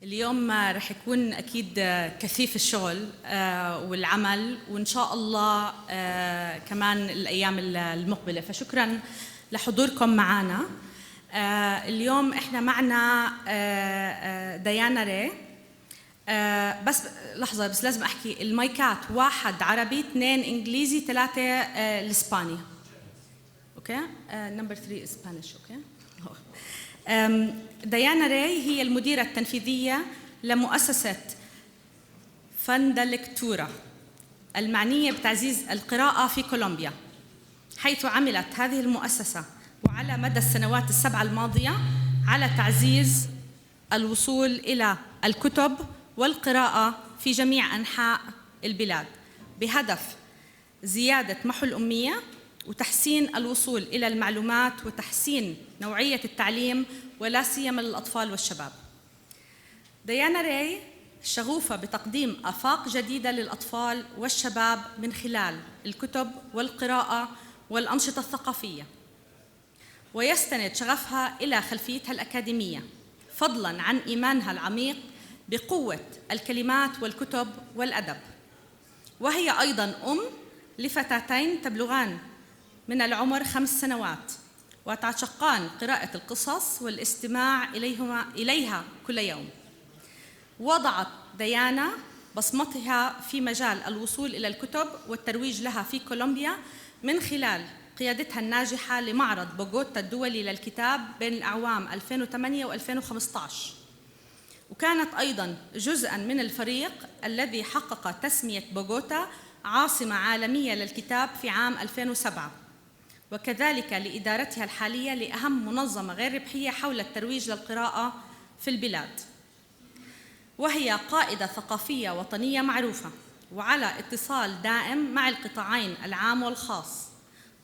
اليوم رح يكون أكيد كثيف الشغل والعمل، وإن شاء الله كمان الأيام المقبلة، فشكراً لحضوركم معنا. اليوم إحنا معنا ديانا ري. بس لحظة، بس لازم أحكي المايكات: 1 عربي، 2 إنجليزي، 3 الإسباني. أوكي، نمبر 3 إسبانيش. أوكي. ديانا ري هي المديرة التنفيذية لمؤسسة فندلكتورا المعنية بتعزيز القراءة في كولومبيا، حيث عملت هذه المؤسسة وعلى مدى السنوات ال7 الماضية على تعزيز الوصول إلى الكتب والقراءة في جميع أنحاء البلاد، بهدف زيادة محو الأمية وتحسين الوصول إلى المعلومات وتحسين نوعية التعليم ولا سيما للأطفال والشباب. ديانا ري شغوفة بتقديم آفاق جديدة للأطفال والشباب من خلال الكتب والقراءة والأنشطة الثقافية، ويستند شغفها إلى خلفيتها الأكاديمية، فضلاً عن إيمانها العميق بقوة الكلمات والكتب والأدب. وهي أيضاً لفتاتين تبلغان من العمر 5 سنوات وتعشقان قراءة القصص والاستماع إليها كل يوم. وضعت ديانا بصمتها في مجال الوصول إلى الكتب والترويج لها في كولومبيا من خلال قيادتها الناجحة لمعرض بوغوتا الدولي للكتاب بين الأعوام 2008 و2015، وكانت أيضاً جزءاً من الفريق الذي حقق تسمية بوغوتا عاصمة عالمية للكتاب في عام 2007، وكذلك لإدارتها الحالية لأهم منظمة غير ربحية حول الترويج للقراءة في البلاد. وهي قائدة ثقافية وطنية معروفة وعلى اتصال دائم مع القطاعين العام والخاص،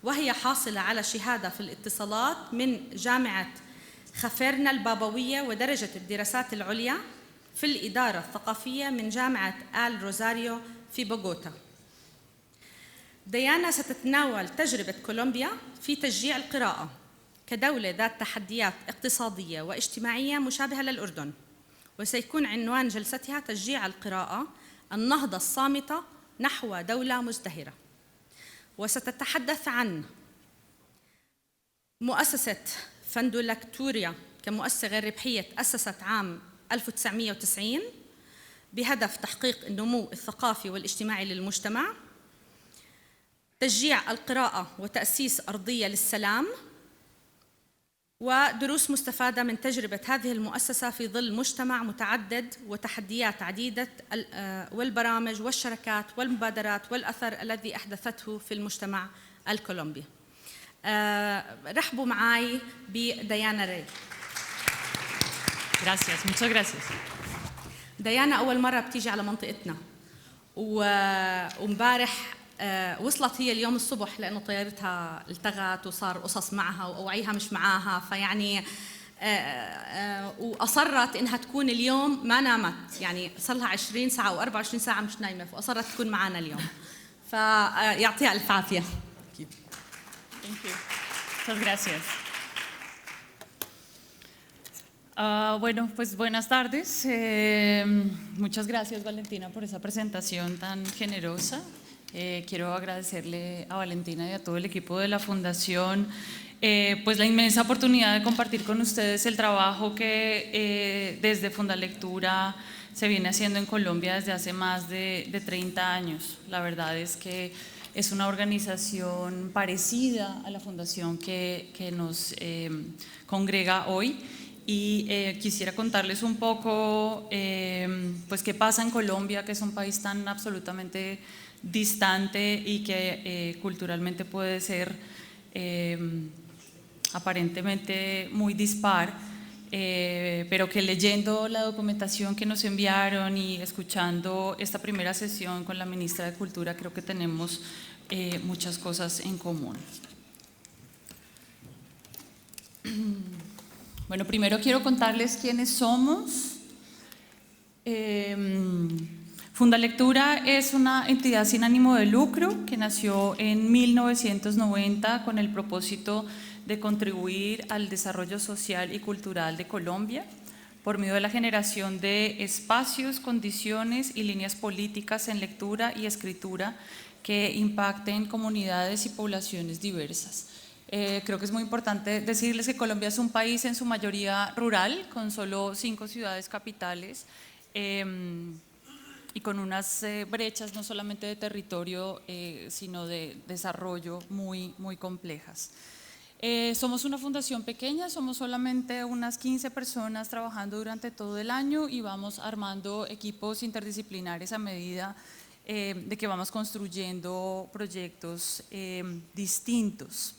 وهي حاصلة على شهادة في الاتصالات من جامعة خفيرنا البابوية ودرجة الدراسات العليا في الإدارة الثقافية من جامعة آل روزاريو في بوغوتا. ديانا ستتناول تجربة كولومبيا في تشجيع القراءة كدولة ذات تحديات اقتصادية واجتماعية مشابهة للأردن، وسيكون عنوان جلستها تشجيع القراءة: النهضة الصامتة نحو دولة مزدهرة. وستتحدث عن مؤسسة فندلكتورا كمؤسسة غير ربحية تأسست عام 1990 بهدف تحقيق النمو الثقافي والاجتماعي للمجتمع، تشجيع القراءة وتأسيس أرضية للسلام، ودروس مستفادة من تجربة هذه المؤسسة في ظل مجتمع متعدد وتحديات عديدة، والبرامج والشركات والمبادرات والأثر الذي أحدثته في المجتمع الكولومبي. رحبوا معي بديانا ري. Gracias, muchas gracias. ديانا أول مرة بتيجي على منطقتنا، ومبارح وصلت هي اليوم الصبح لأنه طيارتها التغت وصار قصص معها وأوعيها مش معاها، فيعني وأصرت إنها تكون اليوم، ما نامت، يعني صار لها 20 ساعة أو 24 ساعة مش نايمة، فأصرت تكون معنا اليوم، فيعطيها ألف عافية. Thank you. Muchas gracias. Bueno, pues buenas tardes. Muchas gracias, Valentina, por esa presentación tan generosa. Quiero agradecerle a Valentina y a todo el equipo de la Fundación pues la inmensa oportunidad de compartir con ustedes el trabajo que desde Fundalectura se viene haciendo en Colombia desde hace más de 30 años. La verdad es que es una organización parecida a la fundación que nos congrega hoy, y quisiera contarles un poco pues qué pasa en Colombia, que es un país tan absolutamente distante y que culturalmente puede ser aparentemente muy dispar, pero que leyendo la documentación que nos enviaron y escuchando esta primera sesión con la ministra de Cultura, creo que tenemos muchas cosas en común. Bueno, primero quiero contarles quiénes somos. Fundalectura es una entidad sin ánimo de lucro que nació en 1990 con el propósito de contribuir al desarrollo social y cultural de Colombia. por medio de la generación de espacios, condiciones y líneas políticas en lectura y escritura que impacten comunidades y poblaciones diversas. Creo que es muy importante decirles que Colombia es un país en su mayoría rural, con solo 5 ciudades capitales, y con unas brechas no solamente de territorio, sino de desarrollo muy complejas. Somos una fundación pequeña, somos solamente unas 15 personas trabajando durante todo el año y vamos armando equipos interdisciplinares a medida de que vamos construyendo proyectos distintos.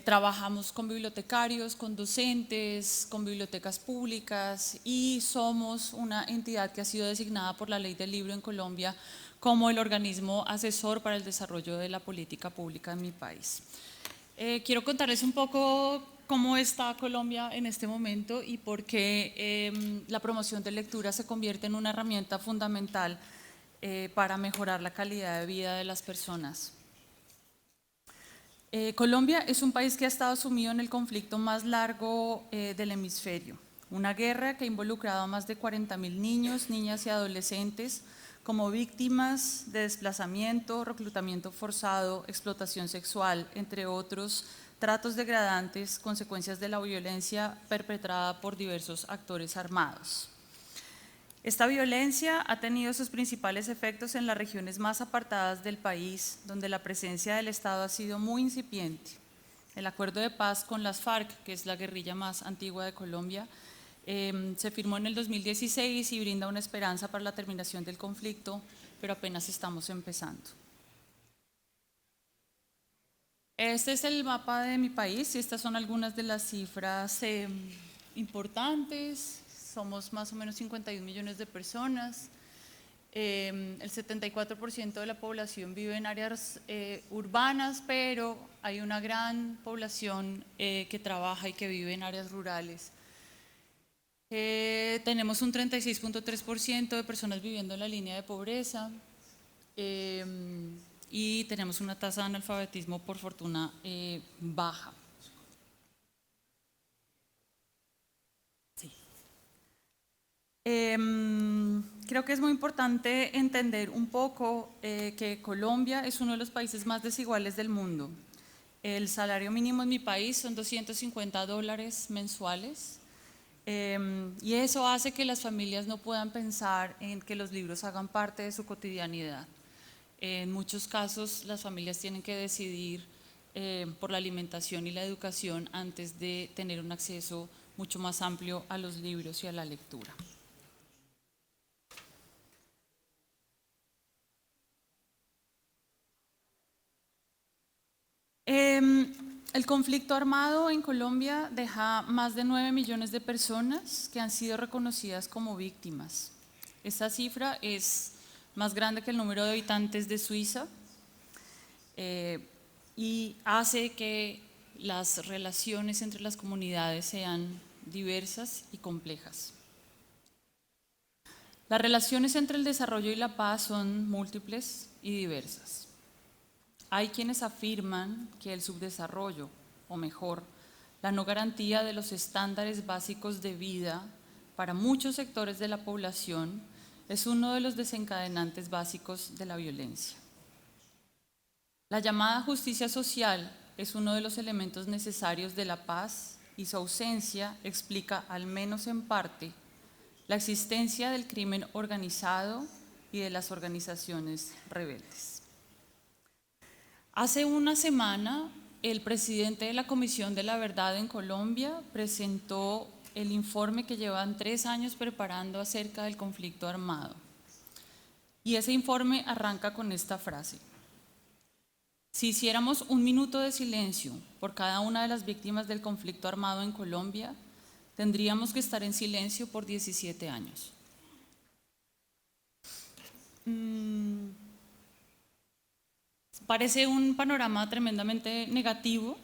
Trabajamos con bibliotecarios, con docentes, con bibliotecas públicas y somos una entidad que ha sido designada por la Ley del Libro en Colombia como el organismo asesor para el desarrollo de la política pública en mi país. Quiero contarles un poco cómo está Colombia en este momento y por qué la promoción de lectura se convierte en una herramienta fundamental para mejorar la calidad de vida de las personas. Colombia es un país que ha estado sumido en el conflicto más largo del hemisferio, una guerra que ha involucrado a más de 40.000 niños, niñas y adolescentes como víctimas de desplazamiento, reclutamiento forzado, explotación sexual, entre otros tratos degradantes, consecuencias de la violencia perpetrada por diversos actores armados. Esta violencia ha tenido sus principales efectos en las regiones más apartadas del país, donde la presencia del Estado ha sido muy incipiente. El acuerdo de paz con las FARC, que es la guerrilla más antigua de Colombia, se firmó en el 2016 y brinda una esperanza para la terminación del conflicto, pero apenas estamos empezando. Este es el mapa de mi país y estas son algunas de las cifras importantes. Somos más o menos 51 millones de personas. El 74% de la población vive en áreas urbanas, pero hay una gran población que trabaja y que vive en áreas rurales. Tenemos un 36.3% de personas viviendo en la línea de pobreza y tenemos una tasa de analfabetismo, por fortuna, baja. Sí. Creo que es muy importante entender un poco que Colombia es uno de los países más desiguales del mundo. El salario mínimo en mi país son $250 mensuales. Y eso hace que las familias no puedan pensar en que los libros hagan parte de su cotidianidad. En muchos casos las familias tienen que decidir por la alimentación y la educación antes de tener un acceso mucho más amplio a los libros y a la lectura. El conflicto armado en Colombia deja más de 9 millones de personas que han sido reconocidas como víctimas. Esta cifra es más grande que el número de habitantes de Suiza y hace que las relaciones entre las comunidades sean diversas y complejas. Las relaciones entre el desarrollo y la paz son múltiples y diversas. Hay quienes afirman que el subdesarrollo, o mejor, la no garantía de los estándares básicos de vida para muchos sectores de la población es uno de los desencadenantes básicos de la violencia. La llamada justicia social es uno de los elementos necesarios de la paz y su ausencia explica, al menos en parte, la existencia del crimen organizado y de las organizaciones rebeldes. Hace una semana, el presidente de la Comisión de la Verdad en Colombia presentó el informe que llevan 3 años preparando acerca del conflicto armado. Y ese informe arranca con esta frase: si hiciéramos 1 minuto de silencio por cada una de las víctimas del conflicto armado en Colombia, tendríamos que estar en silencio por 17 años. Parece un panorama tremendamente negativo,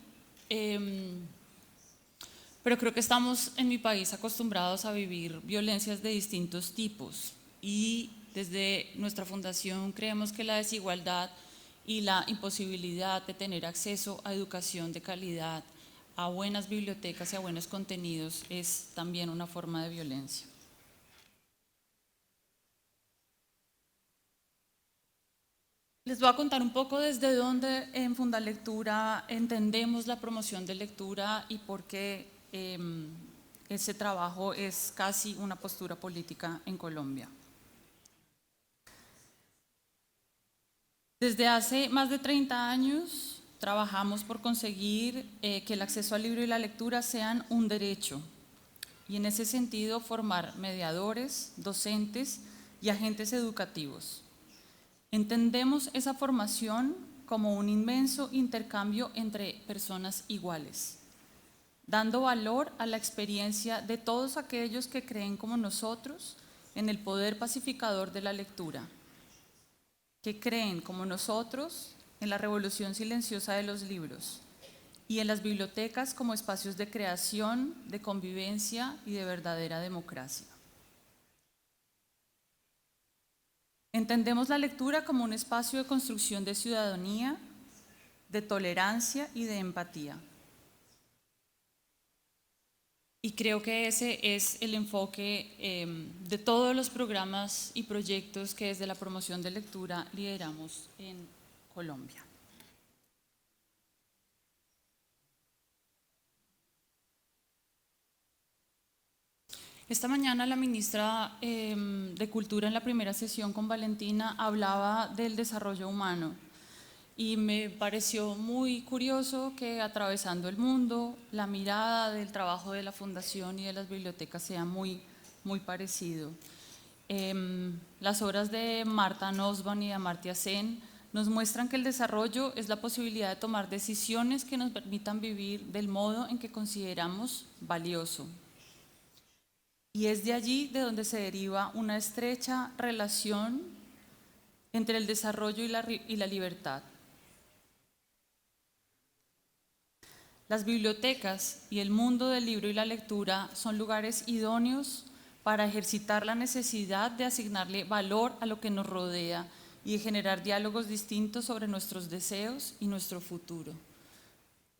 pero creo que estamos en mi país acostumbrados a vivir violencias de distintos tipos y desde nuestra fundación creemos que la desigualdad y la imposibilidad de tener acceso a educación de calidad, a buenas bibliotecas y a buenos contenidos es también una forma de violencia. Les voy a contar un poco desde dónde en Fundalectura entendemos la promoción de lectura y por qué ese trabajo es casi una postura política en Colombia. Desde hace más de 30 años trabajamos por conseguir que el acceso al libro y la lectura sean un derecho y en ese sentido formar mediadores, docentes y agentes educativos. Entendemos esa formación como un inmenso intercambio entre personas iguales, dando valor a la experiencia de todos aquellos que creen como nosotros en el poder pacificador de la lectura, que creen como nosotros en la revolución silenciosa de los libros y en las bibliotecas como espacios de creación, de convivencia y de verdadera democracia. Entendemos la lectura como un espacio de construcción de ciudadanía, de tolerancia y de empatía. Y creo que ese es el enfoque de todos los programas y proyectos que desde la promoción de lectura lideramos en Colombia. Esta mañana la ministra de Cultura en la primera sesión con Valentina hablaba del desarrollo humano y me pareció muy curioso que atravesando el mundo la mirada del trabajo de la Fundación y de las bibliotecas sea muy parecido. Las obras de Martha Nussbaum y de Amartya Sen nos muestran que el desarrollo es la posibilidad de tomar decisiones que nos permitan vivir del modo en que consideramos valioso. Y es de allí de donde se deriva una estrecha relación entre el desarrollo y la libertad. Las bibliotecas y el mundo del libro y la lectura son lugares idóneos para ejercitar la necesidad de asignarle valor a lo que nos rodea y de generar diálogos distintos sobre nuestros deseos y nuestro futuro.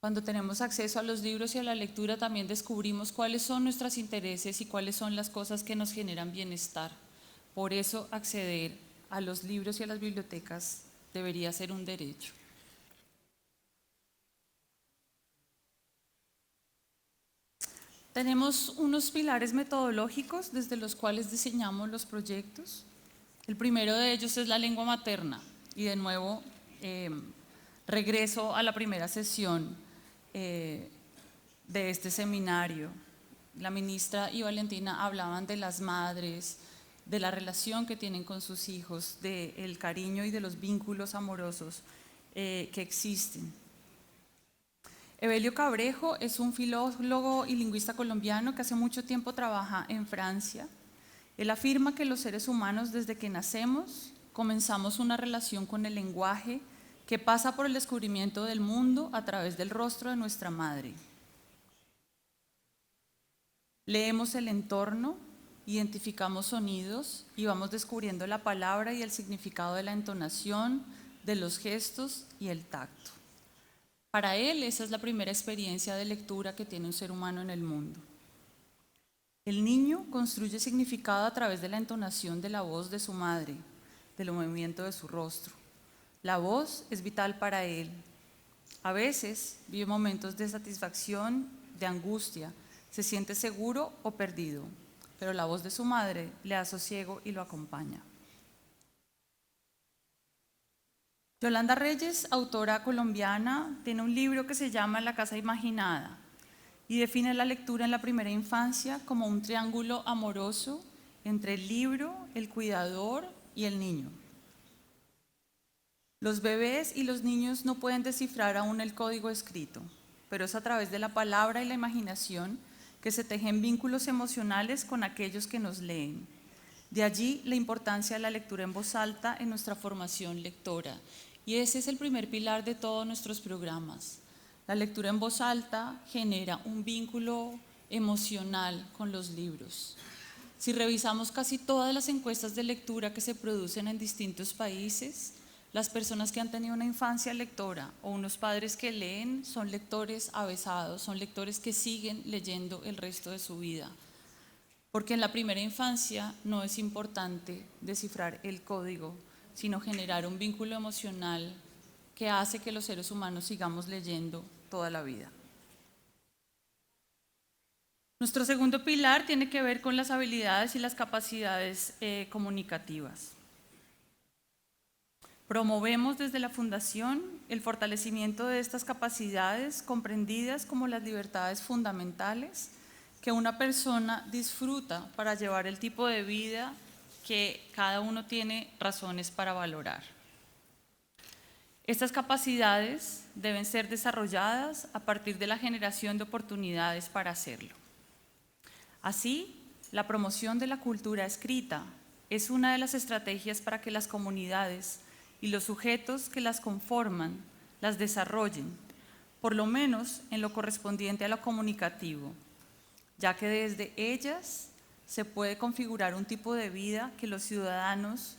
Cuando tenemos acceso a los libros y a la lectura también descubrimos cuáles son nuestros intereses y cuáles son las cosas que nos generan bienestar. Por eso acceder a los libros y a las bibliotecas debería ser un derecho. Tenemos unos pilares metodológicos desde los cuales diseñamos los proyectos. El primero de ellos es la lengua materna y de nuevo regreso a la primera sesión de este seminario. La ministra y Valentina hablaban de las madres, de la relación que tienen con sus hijos, del cariño y de los vínculos amorosos que existen. Evelio Cabrejo es un filólogo y lingüista colombiano que hace mucho tiempo trabaja en Francia. Él afirma que los seres humanos desde que nacemos comenzamos una relación con el lenguaje que pasa por el descubrimiento del mundo a través del rostro de nuestra madre. Leemos el entorno, identificamos sonidos y vamos descubriendo la palabra y el significado de la entonación, de los gestos y el tacto. Para él, esa es la primera experiencia de lectura que tiene un ser humano en el mundo. El niño construye significado a través de la entonación de la voz de su madre, del movimiento de su rostro. La voz es vital para él. A veces vive momentos de satisfacción, de angustia, se siente seguro o perdido, pero la voz de su madre le da sosiego y lo acompaña. Yolanda Reyes, autora colombiana, tiene un libro que se llama La casa imaginada y define la lectura en la primera infancia como un triángulo amoroso entre el libro, el cuidador y el niño. Los bebés y los niños no pueden descifrar aún el código escrito, pero es a través de la palabra y la imaginación que se tejen vínculos emocionales con aquellos que nos leen. De allí la importancia de la lectura en voz alta en nuestra formación lectora. Y ese es el primer pilar de todos nuestros programas. La lectura en voz alta genera un vínculo emocional con los libros. Si revisamos casi todas las encuestas de lectura que se producen en distintos países, Las personas que han tenido una infancia lectora o unos padres que leen son lectores avesados, son lectores que siguen leyendo el resto de su vida. Porque en la primera infancia no es importante descifrar el código, sino generar un vínculo emocional que hace que los seres humanos sigamos leyendo toda la vida. Nuestro segundo pilar tiene que ver con las habilidades y las capacidades comunicativas. Promovemos desde la Fundación el fortalecimiento de estas capacidades comprendidas como las libertades fundamentales que una persona disfruta para llevar el tipo de vida que cada uno tiene razones para valorar. Estas capacidades deben ser desarrolladas a partir de la generación de oportunidades para hacerlo. Así, la promoción de la cultura escrita es una de las estrategias para que las comunidades y los sujetos que las conforman las desarrollen, por lo menos en lo correspondiente a lo comunicativo, ya que desde ellas se puede configurar un tipo de vida que los ciudadanos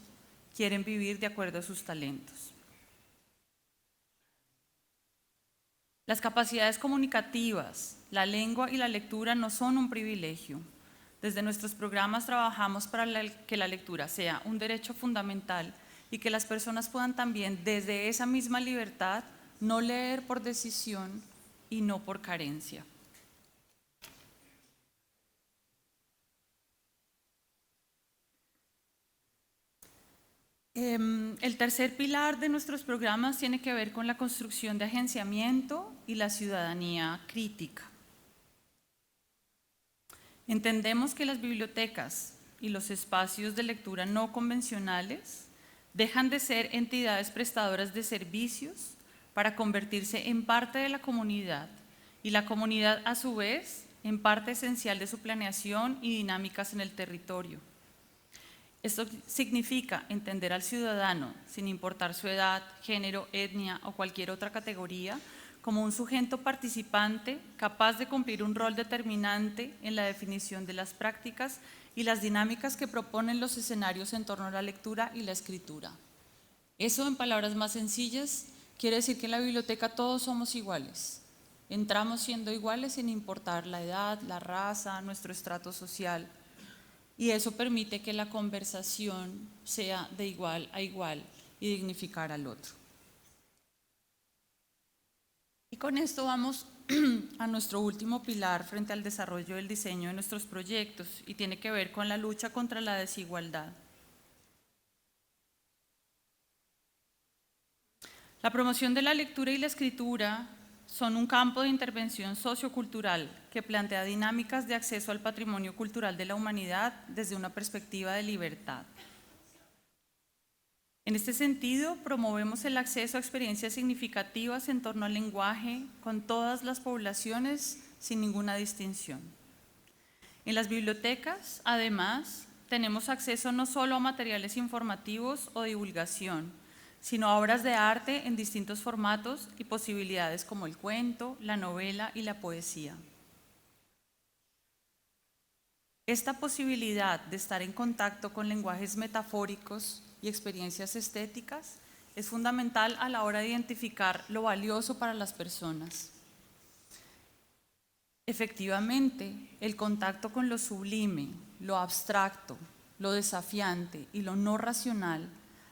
quieren vivir de acuerdo a sus talentos. Las capacidades comunicativas, la lengua y la lectura no son un privilegio. Desde nuestros programas trabajamos para que la lectura sea un derecho fundamental y que las personas puedan también, desde esa misma libertad, no leer por decisión y no por carencia. El tercer pilar de nuestros programas tiene que ver con la construcción de agenciamiento y la ciudadanía crítica. Entendemos que las bibliotecas y los espacios de lectura no convencionales dejan de ser entidades prestadoras de servicios para convertirse en parte de la comunidad y la comunidad a su vez en parte esencial de su planeación y dinámicas en el territorio. Esto significa entender al ciudadano, sin importar su edad, género, etnia o cualquier otra categoría, como un sujeto participante capaz de cumplir un rol determinante en la definición de las prácticas y las dinámicas que proponen los escenarios en torno a la lectura y la escritura. Eso, en palabras más sencillas, quiere decir que en la biblioteca todos somos iguales. Entramos siendo iguales sin importar la edad, la raza, nuestro estrato social. Y eso permite que la conversación sea de igual a igual y dignificar al otro. Y con esto vamos a nuestro último pilar frente al desarrollo del diseño de nuestros proyectos y tiene que ver con la lucha contra la desigualdad. La promoción de la lectura y la escritura son un campo de intervención sociocultural que plantea dinámicas de acceso al patrimonio cultural de la humanidad desde una perspectiva de libertad. En este sentido, promovemos el acceso a experiencias significativas en torno al lenguaje con todas las poblaciones sin ninguna distinción. En las bibliotecas, además, tenemos acceso no solo a materiales informativos o divulgación, sino a obras de arte en distintos formatos y posibilidades como el cuento, la novela y la poesía. Esta posibilidad de estar en contacto con lenguajes metafóricos y experiencias estéticas es fundamental a la hora de identificar lo valioso para las personas. Efectivamente, el contacto con lo sublime, lo abstracto, lo desafiante y lo no racional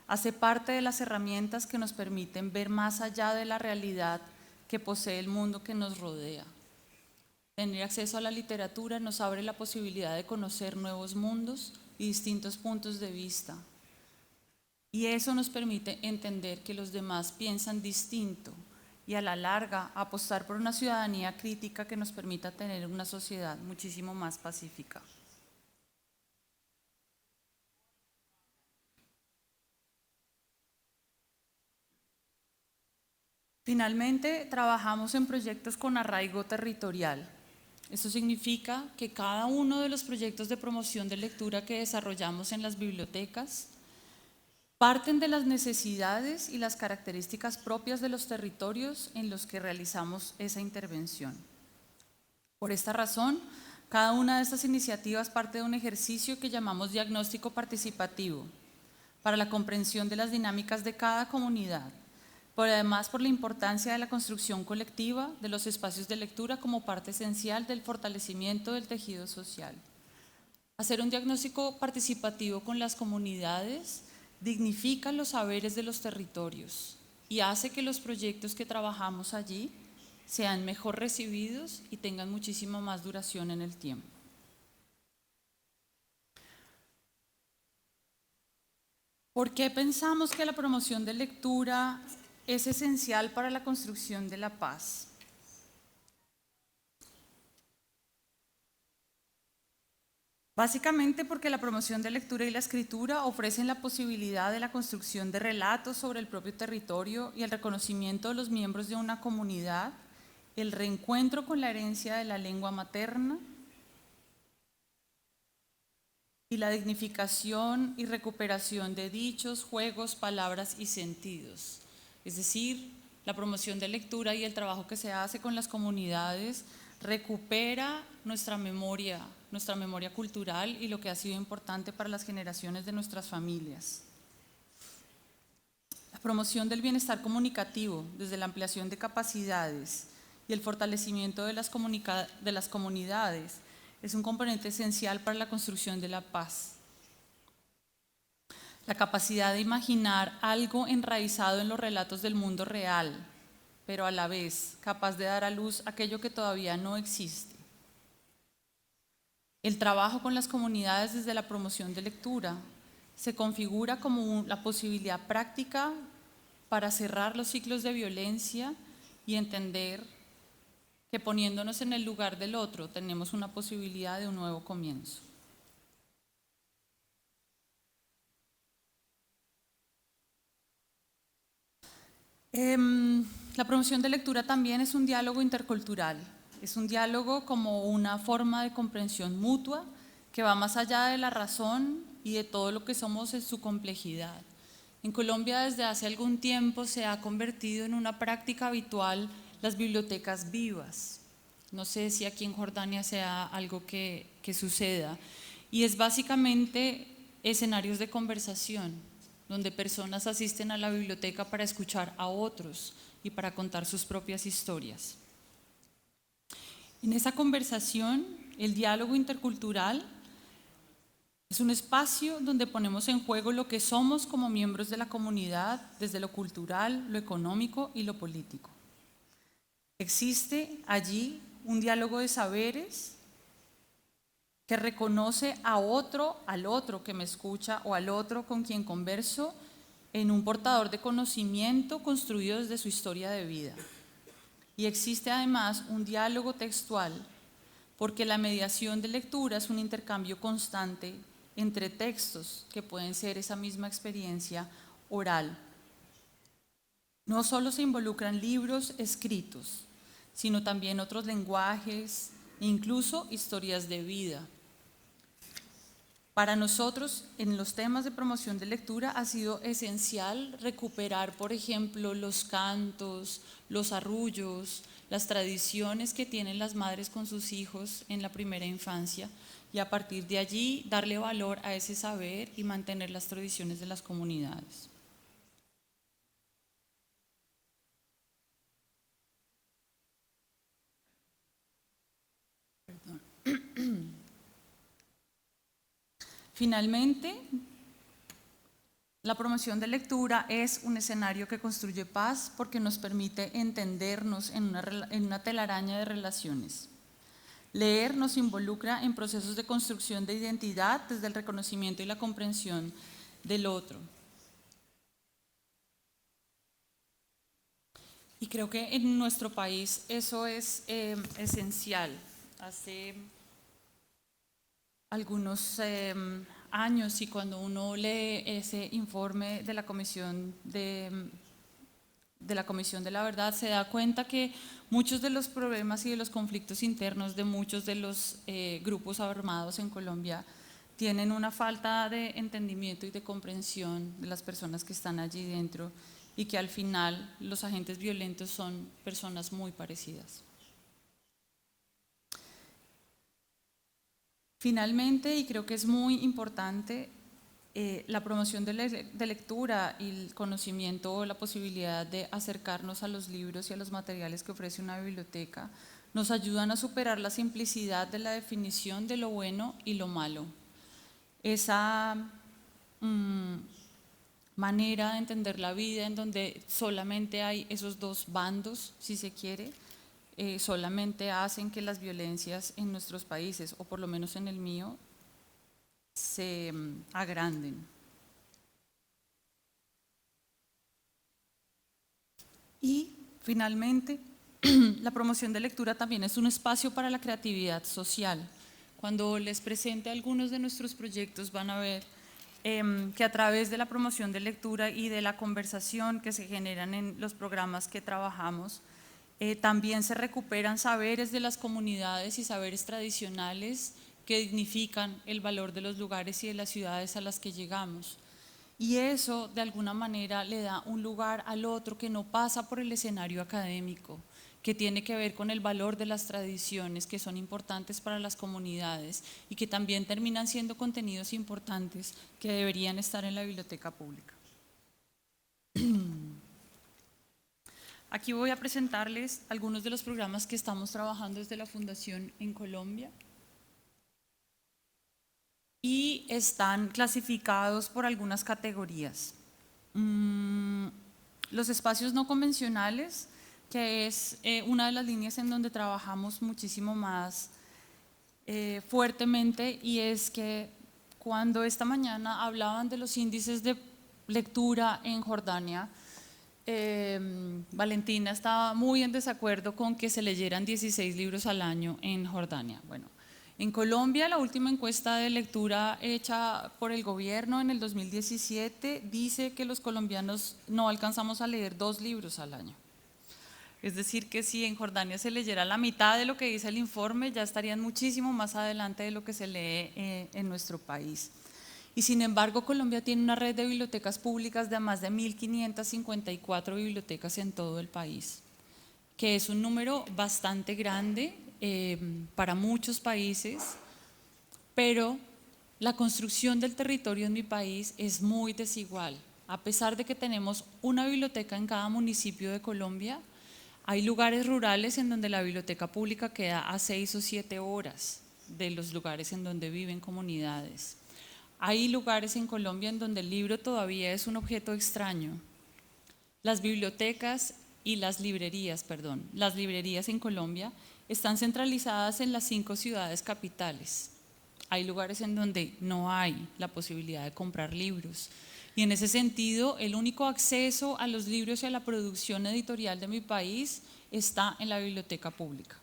hace parte de las herramientas que nos permiten ver más allá de la realidad que posee el mundo que nos rodea. Tener acceso a la literatura nos abre la posibilidad de conocer nuevos mundos y distintos puntos de vista. Y eso nos permite entender que los demás piensan distinto y a la larga apostar por una ciudadanía crítica que nos permita tener una sociedad muchísimo más pacífica. Finalmente, trabajamos en proyectos con arraigo territorial. Esto significa que cada uno de los proyectos de promoción de lectura que desarrollamos en las bibliotecas parten de las necesidades y las características propias de los territorios en los que realizamos esa intervención. Por esta razón, cada una de estas iniciativas parte de un ejercicio que llamamos diagnóstico participativo, para la comprensión de las dinámicas de cada comunidad, pero además por la importancia de la construcción colectiva de los espacios de lectura como parte esencial del fortalecimiento del tejido social. Hacer un diagnóstico participativo con las comunidades dignifica los saberes de los territorios y hace que los proyectos que trabajamos allí sean mejor recibidos y tengan muchísima más duración en el tiempo. ¿Por qué pensamos que la promoción de lectura es esencial para la construcción de la paz? Básicamente porque la promoción de lectura y la escritura ofrecen la posibilidad de la construcción de relatos sobre el propio territorio y el reconocimiento de los miembros de una comunidad, el reencuentro con la herencia de la lengua materna y la dignificación y recuperación de dichos, juegos, palabras y sentidos. Es decir, la promoción de lectura y el trabajo que se hace con las comunidades recupera nuestra memoria cultural y lo que ha sido importante para las generaciones de nuestras familias. La promoción del bienestar comunicativo desde la ampliación de capacidades y el fortalecimiento de las comunidades es un componente esencial para la construcción de la paz. La capacidad de imaginar algo enraizado en los relatos del mundo real, pero a la vez capaz de dar a luz aquello que todavía no existe. El trabajo con las comunidades desde la promoción de lectura se configura como la posibilidad práctica para cerrar los ciclos de violencia y entender que poniéndonos en el lugar del otro tenemos una posibilidad de un nuevo comienzo. La promoción de lectura también es un diálogo intercultural, es un diálogo como una forma de comprensión mutua que va más allá de la razón y de todo lo que somos en su complejidad. En Colombia desde hace algún tiempo se ha convertido en una práctica habitual las bibliotecas vivas. No sé si aquí en Jordania sea algo que suceda. Y es básicamente escenarios de conversación, donde personas asisten a la biblioteca para escuchar a otros y para contar sus propias historias. En esa conversación, el diálogo intercultural es un espacio donde ponemos en juego lo que somos como miembros de la comunidad desde lo cultural, lo económico y lo político. Existe allí un diálogo de saberes que reconoce a otro, al otro que me escucha o al otro con quien converso en un portador de conocimiento construido desde su historia de vida. Y existe además un diálogo textual porque la mediación de lectura es un intercambio constante entre textos que pueden ser esa misma experiencia oral. No solo se involucran libros escritos, sino también otros lenguajes e incluso historias de vida. Para nosotros, en los temas de promoción de lectura, ha sido esencial recuperar, por ejemplo, los cantos, los arrullos, las tradiciones que tienen las madres con sus hijos en la primera infancia y a partir de allí darle valor a ese saber y mantener las tradiciones de las comunidades. Finalmente, la promoción de lectura es un escenario que construye paz porque nos permite entendernos en una telaraña de relaciones. Leer nos involucra en procesos de construcción de identidad desde el reconocimiento y la comprensión del otro. Y creo que en nuestro país eso es esencial. Hace algunos años y cuando uno lee ese informe de la Comisión de la Verdad se da cuenta que muchos de los problemas y de los conflictos internos de muchos de los grupos armados en Colombia tienen una falta de entendimiento y de comprensión de las personas que están allí dentro y que al final los agentes violentos son personas muy parecidas. Finalmente, y creo que es muy importante, la promoción de lectura y el conocimiento o la posibilidad de acercarnos a los libros y a los materiales que ofrece una biblioteca nos ayudan a superar la simplicidad de la definición de lo bueno y lo malo. Esa manera de entender la vida en donde solamente hay esos dos bandos, si se quiere, solamente hacen que las violencias en nuestros países, o por lo menos en el mío, se agranden. Y finalmente, la promoción de lectura también es un espacio para la creatividad social. Cuando les presente algunos de nuestros proyectos van a ver que a través de la promoción de lectura y de la conversación que se generan en los programas que trabajamos, también se recuperan saberes de las comunidades y saberes tradicionales que dignifican el valor de los lugares y de las ciudades a las que llegamos. Y eso, de alguna manera, le da un lugar al otro que no pasa por el escenario académico, que tiene que ver con el valor de las tradiciones que son importantes para las comunidades y que también terminan siendo contenidos importantes que deberían estar en la biblioteca pública. Aquí voy a presentarles algunos de los programas que estamos trabajando desde la Fundación en Colombia. Y están clasificados por algunas categorías. Los espacios no convencionales, que es una de las líneas en donde trabajamos muchísimo más fuertemente, y es que cuando esta mañana hablaban de los índices de lectura en Jordania, Valentina estaba muy en desacuerdo con que se leyeran 16 libros al año en Jordania. Bueno, en Colombia, la última encuesta de lectura hecha por el gobierno en el 2017 dice que los colombianos no alcanzamos a leer 2 libros al año. Es decir, que si en Jordania se leyera la mitad de lo que dice el informe, ya estarían muchísimo más adelante de lo que se lee en nuestro país. Y sin embargo, Colombia tiene una red de bibliotecas públicas de más de 1.554 bibliotecas en todo el país, que es un número bastante grande para muchos países, pero la construcción del territorio en mi país es muy desigual. A pesar de que tenemos una biblioteca en cada municipio de Colombia, hay lugares rurales en donde la biblioteca pública queda a 6 o 7 horas de los lugares en donde viven comunidades. Hay lugares en Colombia en donde el libro todavía es un objeto extraño. Las bibliotecas y las librerías en Colombia están centralizadas en las 5 ciudades capitales. Hay lugares en donde no hay la posibilidad de comprar libros. Y en ese sentido, el único acceso a los libros y a la producción editorial de mi país está en la biblioteca pública.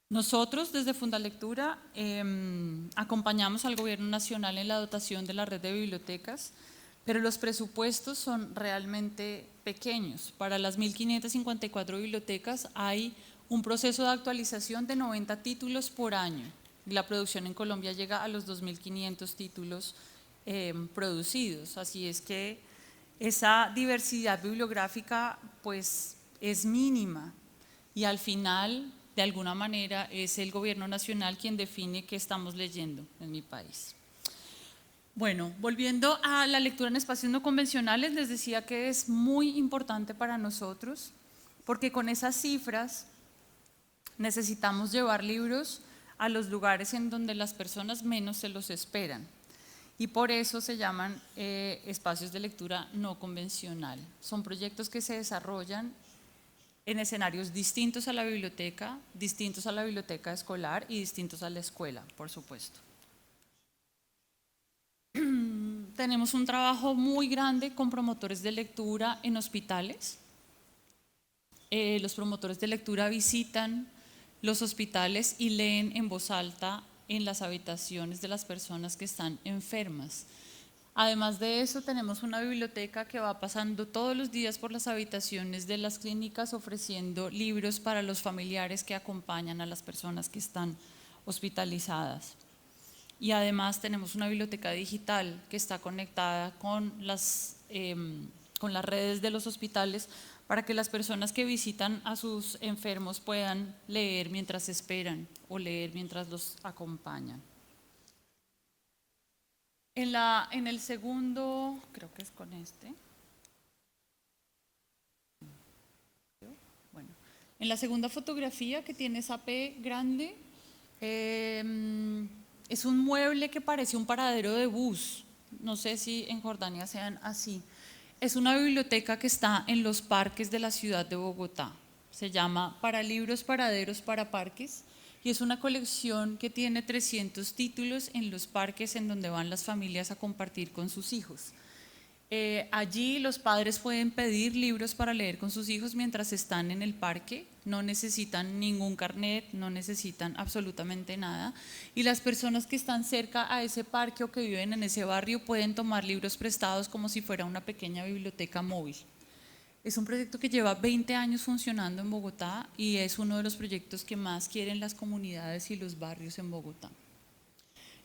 Nosotros desde Fundalectura acompañamos al Gobierno Nacional en la dotación de la red de bibliotecas, pero los presupuestos son realmente pequeños. Para las 1.554 bibliotecas hay un proceso de actualización de 90 títulos por año. La producción en Colombia llega a los 2.500 títulos producidos, así es que esa diversidad bibliográfica pues es mínima, y al final de alguna manera es el Gobierno Nacional quien define qué estamos leyendo en mi país. Bueno, volviendo a la lectura en espacios no convencionales, les decía que es muy importante para nosotros porque con esas cifras necesitamos llevar libros a los lugares en donde las personas menos se los esperan, y por eso se llaman espacios de lectura no convencional. Son proyectos que se desarrollan en escenarios distintos a la biblioteca escolar y distintos a la escuela, por supuesto. Tenemos un trabajo muy grande con promotores de lectura en hospitales. Los promotores de lectura visitan los hospitales y leen en voz alta en las habitaciones de las personas que están enfermas. Además de eso, tenemos una biblioteca que va pasando todos los días por las habitaciones de las clínicas ofreciendo libros para los familiares que acompañan a las personas que están hospitalizadas. Y además tenemos una biblioteca digital que está conectada con las redes de los hospitales para que las personas que visitan a sus enfermos puedan leer mientras esperan o leer mientras los acompañan. En el segundo, creo que es con este. Bueno, en la segunda fotografía que tiene esa P grande, es un mueble que parece un paradero de bus. No sé si en Jordania sean así. Es una biblioteca que está en los parques de la ciudad de Bogotá. Se llama Para Libros, Paraderos para Parques y es una colección que tiene 300 títulos en los parques en donde van las familias a compartir con sus hijos. Allí los padres pueden pedir libros para leer con sus hijos mientras están en el parque, no necesitan ningún carnet, no necesitan absolutamente nada. Y las personas que están cerca a ese parque o que viven en ese barrio pueden tomar libros prestados como si fuera una pequeña biblioteca móvil. Es un proyecto que lleva 20 años funcionando en Bogotá y es uno de los proyectos que más quieren las comunidades y los barrios en Bogotá.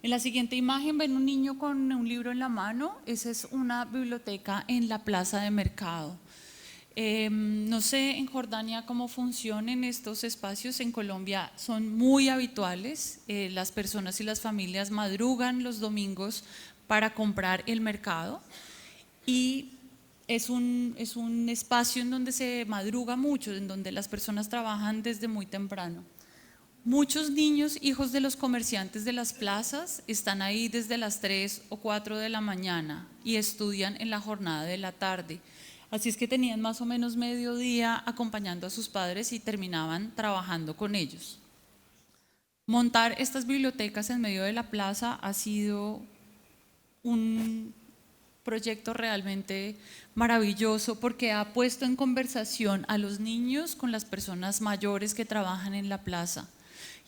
En la siguiente imagen ven un niño con un libro en la mano. Esa es una biblioteca en la plaza de mercado. No sé en Jordania cómo funcionan estos espacios. En Colombia son muy habituales. Las personas y las familias madrugan los domingos para comprar el mercado y es un espacio en donde se madruga mucho, en donde las personas trabajan desde muy temprano. Muchos niños, hijos de los comerciantes de las plazas, están ahí desde las 3 o 4 de la mañana y estudian en la jornada de la tarde. Así es que tenían más o menos medio día acompañando a sus padres y terminaban trabajando con ellos. Montar estas bibliotecas en medio de la plaza ha sido un proyecto realmente maravilloso porque ha puesto en conversación a los niños con las personas mayores que trabajan en la plaza.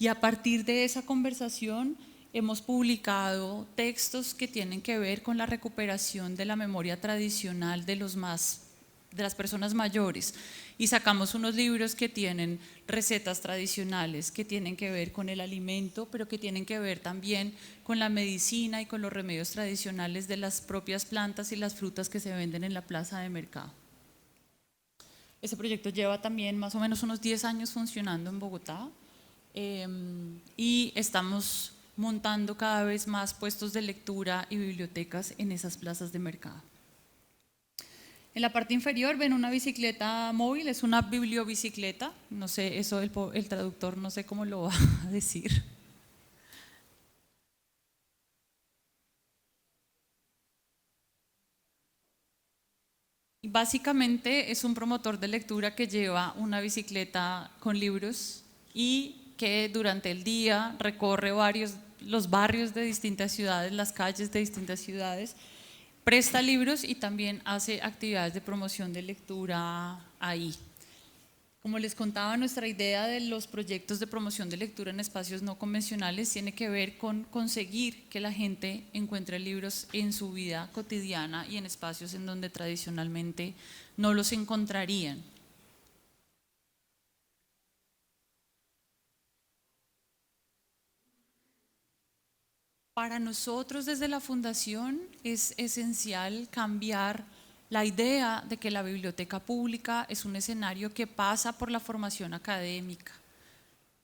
Y a partir de esa conversación hemos publicado textos que tienen que ver con la recuperación de la memoria tradicional de las personas mayores. Y sacamos unos libros que tienen recetas tradicionales, que tienen que ver con el alimento, pero que tienen que ver también con la medicina y con los remedios tradicionales de las propias plantas y las frutas que se venden en la plaza de mercado. Ese proyecto lleva también más o menos unos 10 años funcionando en Bogotá. Y estamos montando cada vez más puestos de lectura y bibliotecas en esas plazas de mercado. En la parte inferior ven una bicicleta móvil, es una bibliobicicleta, no sé, eso el traductor no sé cómo lo va a decir. Básicamente es un promotor de lectura que lleva una bicicleta con libros y que durante el día recorre los barrios de distintas ciudades, las calles de distintas ciudades, presta libros y también hace actividades de promoción de lectura ahí. Como les contaba, nuestra idea de los proyectos de promoción de lectura en espacios no convencionales tiene que ver con conseguir que la gente encuentre libros en su vida cotidiana y en espacios en donde tradicionalmente no los encontrarían. Para nosotros desde la Fundación es esencial cambiar la idea de que la biblioteca pública es un escenario que pasa por la formación académica.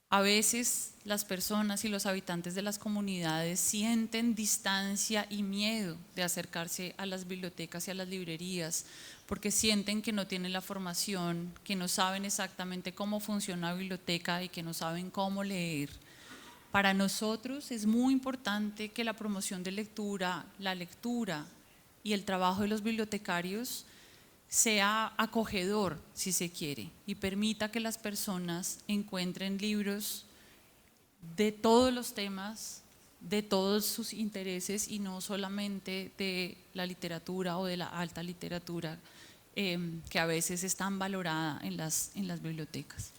A veces las personas y los habitantes de las comunidades sienten distancia y miedo de acercarse a las bibliotecas y a las librerías porque sienten que no tienen la formación, que no saben exactamente cómo funciona la biblioteca y que no saben cómo leer. Para nosotros es muy importante que la promoción de lectura, la lectura y el trabajo de los bibliotecarios sea acogedor, si se quiere, y permita que las personas encuentren libros de todos los temas, de todos sus intereses y no solamente de la literatura o de la alta literatura que a veces es tan valorada en las bibliotecas.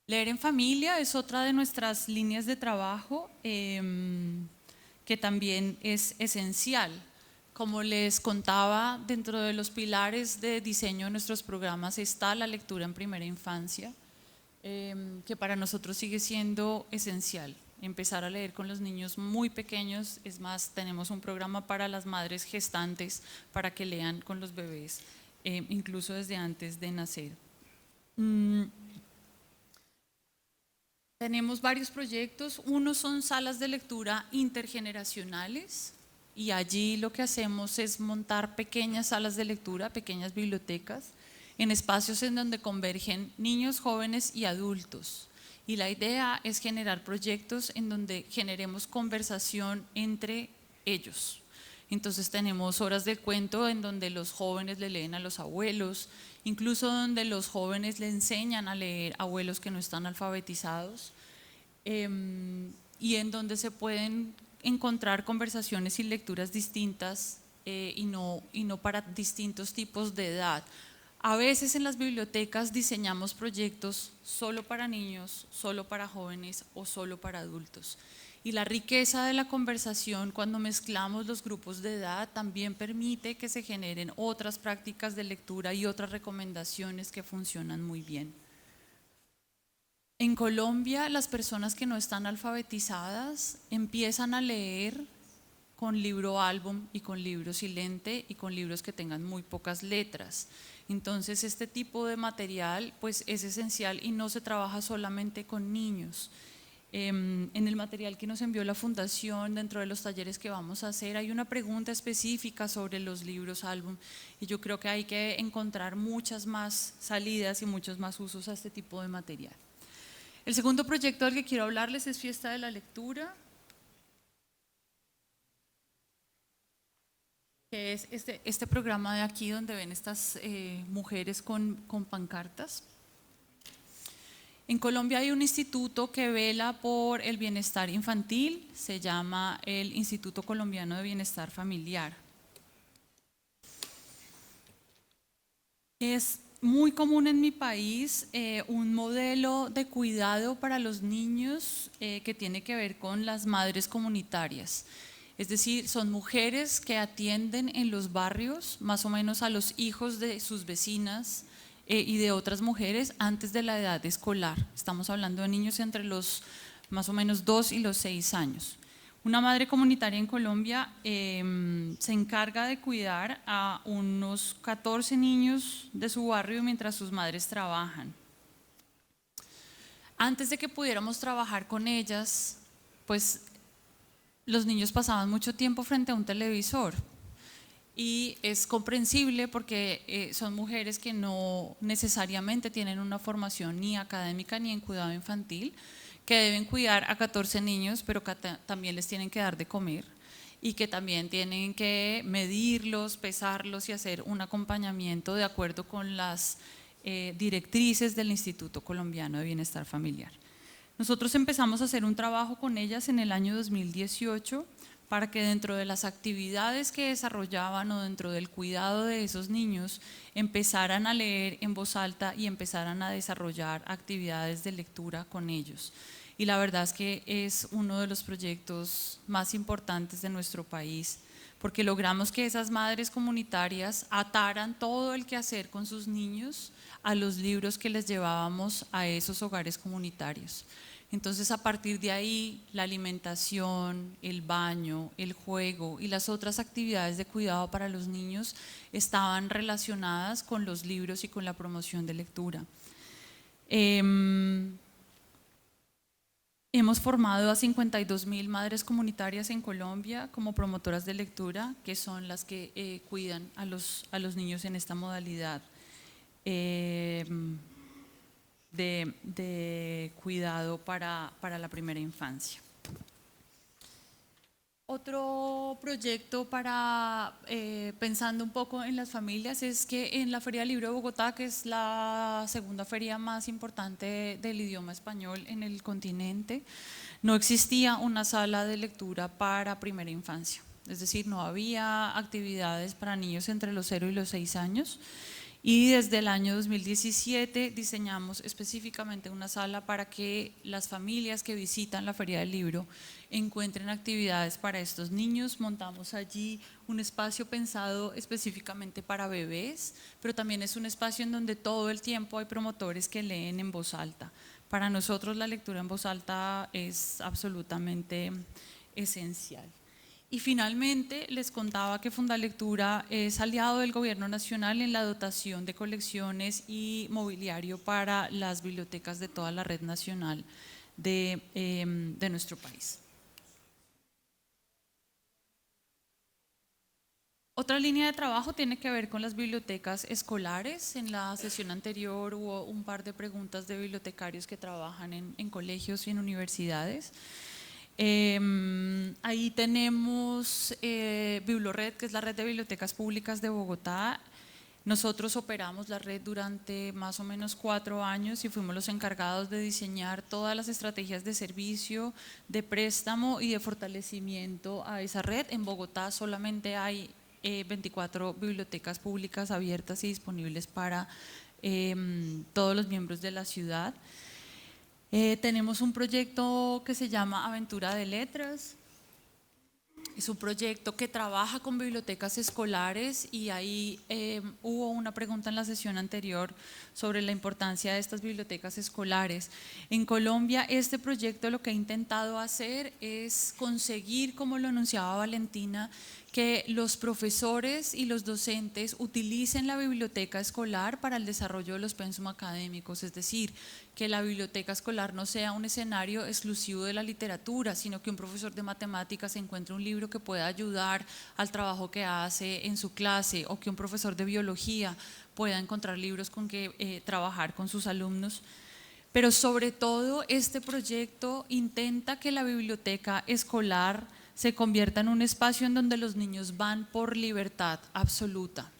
Leer en familia es otra de nuestras líneas de trabajo que también es esencial. Como les contaba, dentro de los pilares de diseño de nuestros programas está la lectura en primera infancia, que para nosotros sigue siendo esencial. Empezar a leer con los niños muy pequeños, es más, tenemos un programa para las madres gestantes para que lean con los bebés, incluso desde antes de nacer. Tenemos varios proyectos. Uno son salas de lectura intergeneracionales y allí lo que hacemos es montar pequeñas salas de lectura, pequeñas bibliotecas, en espacios en donde convergen niños, jóvenes y adultos. Y la idea es generar proyectos en donde generemos conversación entre ellos. Entonces tenemos horas del cuento en donde los jóvenes le leen a los abuelos, incluso donde los jóvenes le enseñan a leer a abuelos que no están alfabetizados, y en donde se pueden encontrar conversaciones y lecturas distintas y no para distintos tipos de edad. A veces en las bibliotecas diseñamos proyectos solo para niños, solo para jóvenes o solo para adultos. Y la riqueza de la conversación cuando mezclamos los grupos de edad también permite que se generen otras prácticas de lectura y otras recomendaciones que funcionan muy bien. En Colombia, las personas que no están alfabetizadas empiezan a leer con libro álbum y con libro silente y con libros que tengan muy pocas letras. Entonces este tipo de material pues es esencial y no se trabaja solamente con niños. En el material que nos envió la Fundación, dentro de los talleres que vamos a hacer, hay una pregunta específica sobre los libros álbum y yo creo que hay que encontrar muchas más salidas y muchos más usos a este tipo de material. El segundo proyecto del que quiero hablarles es Fiesta de la Lectura, que es este programa de aquí donde ven estas mujeres con pancartas. En Colombia hay un instituto que vela por el bienestar infantil, se llama el Instituto Colombiano de Bienestar Familiar. Es muy común en mi país un modelo de cuidado para los niños que tiene que ver con las madres comunitarias. Es decir, son mujeres que atienden en los barrios más o menos a los hijos de sus vecinas y de otras mujeres antes de la edad escolar. Estamos hablando de niños entre los más o menos 2 y los 6 años. Una madre comunitaria en Colombia se encarga de cuidar a unos 14 niños de su barrio mientras sus madres trabajan. Antes de que pudiéramos trabajar con ellas, pues los niños pasaban mucho tiempo frente a un televisor. Y es comprensible porque son mujeres que no necesariamente tienen una formación ni académica ni en cuidado infantil, que deben cuidar a 14 niños, pero que también les tienen que dar de comer y que también tienen que medirlos, pesarlos y hacer un acompañamiento de acuerdo con las directrices del Instituto Colombiano de Bienestar Familiar. Nosotros empezamos a hacer un trabajo con ellas en el año 2018 para que dentro de las actividades que desarrollaban o dentro del cuidado de esos niños empezaran a leer en voz alta y empezaran a desarrollar actividades de lectura con ellos. Y la verdad es que es uno de los proyectos más importantes de nuestro país, porque logramos que esas madres comunitarias ataran todo el quehacer con sus niños a los libros que les llevábamos a esos hogares comunitarios. Entonces, a partir de ahí, la alimentación, el baño, el juego y las otras actividades de cuidado para los niños estaban relacionadas con los libros y con la promoción de lectura. Hemos formado a 52.000 madres comunitarias en Colombia como promotoras de lectura, que son las que cuidan a los niños en esta modalidad de cuidado para la primera infancia. Otro proyecto para pensando un poco en las familias es que en la Feria del Libro de Bogotá, que es la segunda feria más importante del idioma español en el continente, no existía una sala de lectura para primera infancia. Es decir, no había actividades para niños entre los 0 y los 6 años. Y desde el año 2017 diseñamos específicamente una sala para que las familias que visitan la Feria del Libro encuentren actividades para estos niños. Montamos allí un espacio pensado específicamente para bebés, pero también es un espacio en donde todo el tiempo hay promotores que leen en voz alta. Para nosotros la lectura en voz alta es absolutamente esencial. Y finalmente les contaba que Fundalectura es aliado del Gobierno Nacional en la dotación de colecciones y mobiliario para las bibliotecas de toda la red nacional de nuestro país. Otra línea de trabajo tiene que ver con las bibliotecas escolares. En la sesión anterior hubo un par de preguntas de bibliotecarios que trabajan en colegios y en universidades. Ahí tenemos Biblored, que es la red de bibliotecas públicas de Bogotá. Nosotros operamos la red durante más o menos 4 años y fuimos los encargados de diseñar todas las estrategias de servicio, de préstamo y de fortalecimiento a esa red. En Bogotá solamente hay 24 bibliotecas públicas abiertas y disponibles para todos los miembros de la ciudad. Tenemos un proyecto que se llama Aventura de Letras. Es un proyecto que trabaja con bibliotecas escolares y ahí hubo una pregunta en la sesión anterior sobre la importancia de estas bibliotecas escolares. En Colombia, este proyecto lo que ha intentado hacer es conseguir, como lo anunciaba Valentina, que los profesores y los docentes utilicen la biblioteca escolar para el desarrollo de los pensum académicos, es decir, que la biblioteca escolar no sea un escenario exclusivo de la literatura, sino que un profesor de matemáticas encuentre un libro que pueda ayudar al trabajo que hace en su clase, o que un profesor de biología pueda encontrar libros con que trabajar con sus alumnos. Pero sobre todo este proyecto intenta que la biblioteca escolar se convierta en un espacio en donde los niños van por libertad absoluta.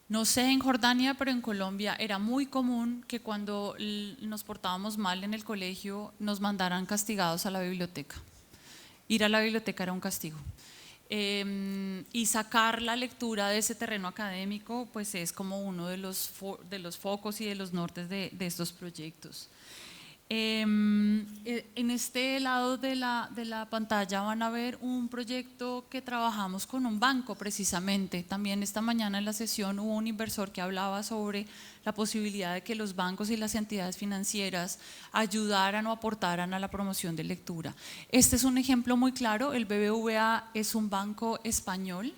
No sé en Jordania, pero en Colombia era muy común que cuando nos portábamos mal en el colegio nos mandaran castigados a la biblioteca. Ir a la biblioteca era un castigo. Y sacar la lectura de ese terreno académico pues es como uno de los focos y de los nortes de estos proyectos. En este lado de la pantalla van a ver un proyecto que trabajamos con un banco precisamente. También esta mañana en la sesión hubo un inversor que hablaba sobre la posibilidad de que los bancos y las entidades financieras ayudaran o aportaran a la promoción de lectura. Este es un ejemplo muy claro. El BBVA es un banco español.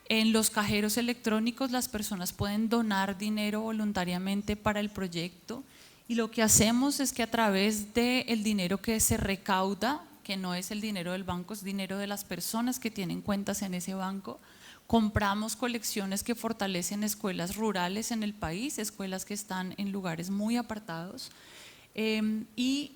En los cajeros electrónicos las personas pueden donar dinero voluntariamente para el proyecto. Y lo que hacemos es que a través del dinero que se recauda, que no es el dinero del banco, es dinero de las personas que tienen cuentas en ese banco, compramos colecciones que fortalecen escuelas rurales en el país, escuelas que están en lugares muy apartados, y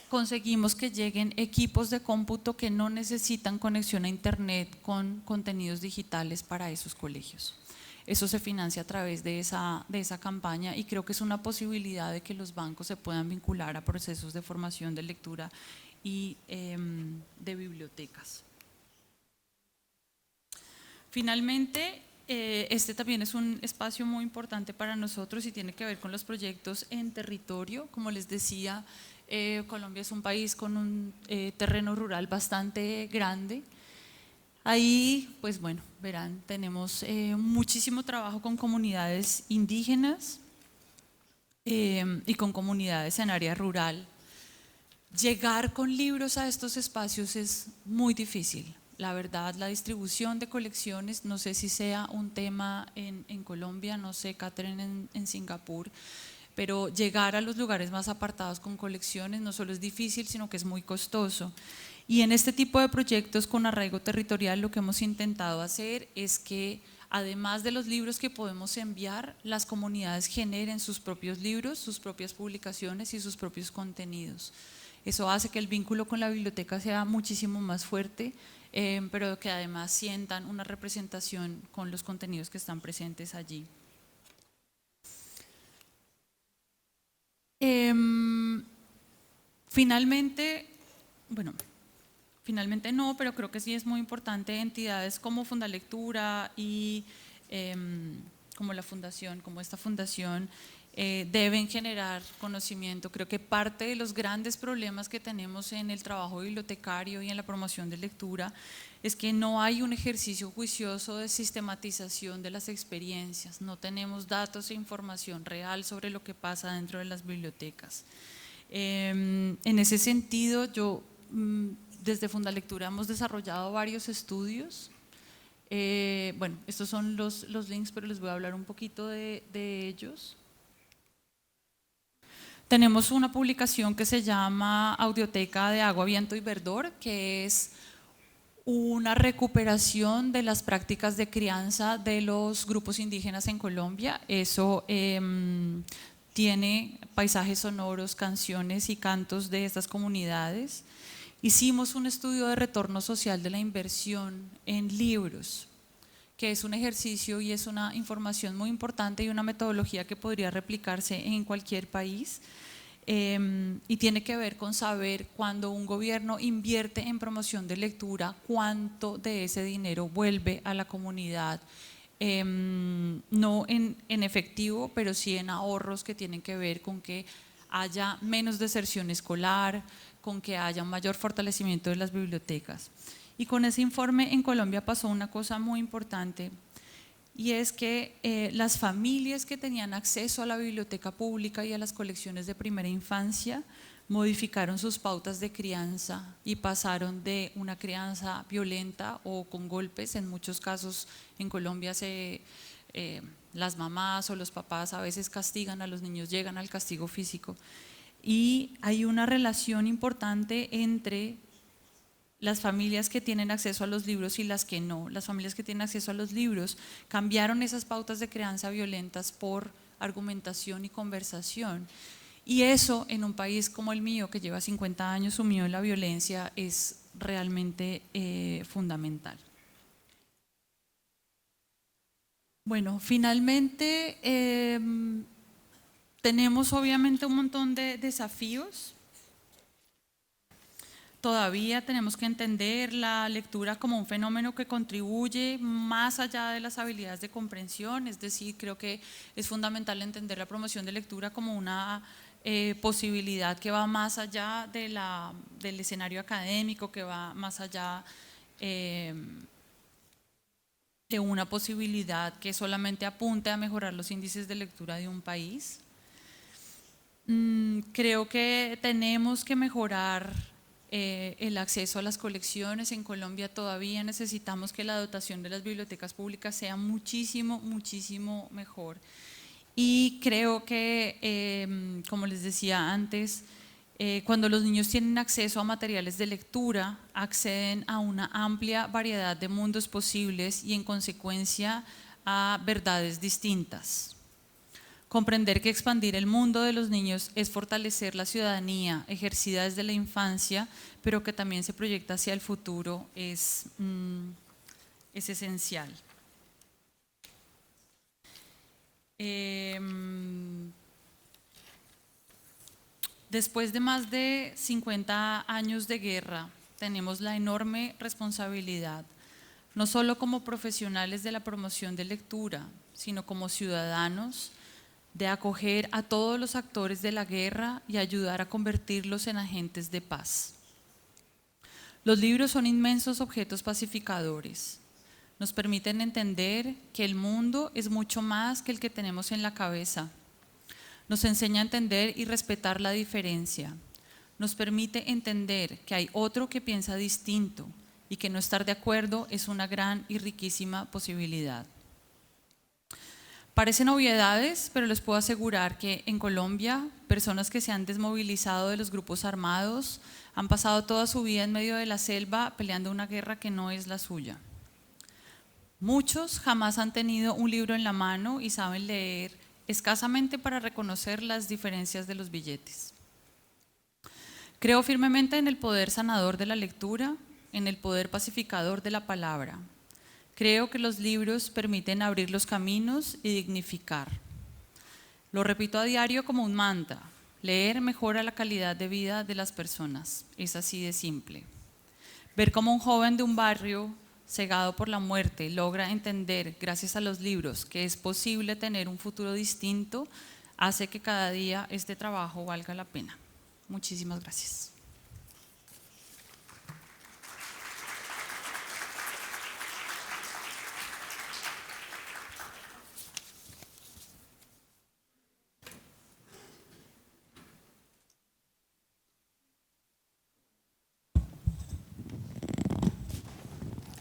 conseguimos que lleguen equipos de cómputo que no necesitan conexión a internet con contenidos digitales para esos colegios. Eso se financia a través de esa campaña y creo que es una posibilidad de que los bancos se puedan vincular a procesos de formación de lectura y de bibliotecas. Finalmente, este también es un espacio muy importante para nosotros y tiene que ver con los proyectos en territorio. Como les decía, Colombia es un país con un terreno rural bastante grande. Ahí, pues bueno, verán, tenemos muchísimo trabajo con comunidades indígenas y con comunidades en área rural. Llegar con libros a estos espacios es muy difícil. La verdad, la distribución de colecciones, no sé si sea un tema en Colombia, no sé, Catherine, en Singapur, pero llegar a los lugares más apartados con colecciones no solo es difícil, sino que es muy costoso. Y en este tipo de proyectos con arraigo territorial lo que hemos intentado hacer es que además de los libros que podemos enviar, las comunidades generen sus propios libros, sus propias publicaciones y sus propios contenidos. Eso hace que el vínculo con la biblioteca sea muchísimo más fuerte, pero que además sientan una representación con los contenidos que están presentes allí. Finalmente no, pero creo que sí es muy importante entidades como Fundalectura y como la fundación, como esta fundación, deben generar conocimiento. Creo que parte de los grandes problemas que tenemos en el trabajo bibliotecario y en la promoción de lectura es que no hay un ejercicio juicioso de sistematización de las experiencias, no tenemos datos e información real sobre lo que pasa dentro de las bibliotecas. En ese sentido, desde Fundalectura hemos desarrollado varios estudios. Bueno, estos son los links, pero les voy a hablar un poquito de ellos. Tenemos una publicación que se llama Audioteca de Agua, Viento y Verdor, que es una recuperación de las prácticas de crianza de los grupos indígenas en Colombia. Eso tiene paisajes sonoros, canciones y cantos de estas comunidades. Hicimos un estudio de retorno social de la inversión en libros, que es un ejercicio y es una información muy importante y una metodología que podría replicarse en cualquier país. Y tiene que ver con saber cuando un gobierno invierte en promoción de lectura, cuánto de ese dinero vuelve a la comunidad, no en efectivo, pero sí en ahorros que tienen que ver con que haya menos deserción escolar, con que haya un mayor fortalecimiento de las bibliotecas. Y con ese informe en Colombia pasó una cosa muy importante, y es que las familias que tenían acceso a la biblioteca pública y a las colecciones de primera infancia modificaron sus pautas de crianza y pasaron de una crianza violenta o con golpes. En muchos casos en Colombia las mamás o los papás a veces castigan a los niños, llegan al castigo físico. Y hay una relación importante entre las familias que tienen acceso a los libros y las que no. Las familias que tienen acceso a los libros cambiaron esas pautas de crianza violentas por argumentación y conversación. Y eso en un país como el mío, que lleva 50 años sumido en la violencia, es realmente fundamental. Bueno, finalmente tenemos obviamente un montón de desafíos. Todavía tenemos que entender la lectura como un fenómeno que contribuye más allá de las habilidades de comprensión, es decir, creo que es fundamental entender la promoción de lectura como una posibilidad que va más allá del escenario académico, que va más allá de una posibilidad que solamente apunte a mejorar los índices de lectura de un país. Creo que tenemos que mejorar el acceso a las colecciones. En Colombia todavía necesitamos que la dotación de las bibliotecas públicas sea muchísimo mejor. Y creo que, como les decía antes, cuando los niños tienen acceso a materiales de lectura, acceden a una amplia variedad de mundos posibles y en consecuencia a verdades distintas. Comprender que expandir el mundo de los niños es fortalecer la ciudadanía ejercida desde la infancia, pero que también se proyecta hacia el futuro, es esencial. Después de más de 50 años de guerra, tenemos la enorme responsabilidad, no solo como profesionales de la promoción de lectura, sino como ciudadanos, de acoger a todos los actores de la guerra y ayudar a convertirlos en agentes de paz. Los libros son inmensos objetos pacificadores. Nos permiten entender que el mundo es mucho más que el que tenemos en la cabeza. Nos enseña a entender y respetar la diferencia. Nos permite entender que hay otro que piensa distinto y que no estar de acuerdo es una gran y riquísima posibilidad. Parecen obviedades, pero les puedo asegurar que en Colombia, personas que se han desmovilizado de los grupos armados han pasado toda su vida en medio de la selva peleando una guerra que no es la suya. Muchos jamás han tenido un libro en la mano y saben leer escasamente para reconocer las diferencias de los billetes. Creo firmemente en el poder sanador de la lectura, en el poder pacificador de la palabra. Creo que los libros permiten abrir los caminos y dignificar. Lo repito a diario como un mantra: leer mejora la calidad de vida de las personas. Es así de simple. Ver cómo un joven de un barrio cegado por la muerte logra entender, gracias a los libros, que es posible tener un futuro distinto, hace que cada día este trabajo valga la pena. Muchísimas gracias.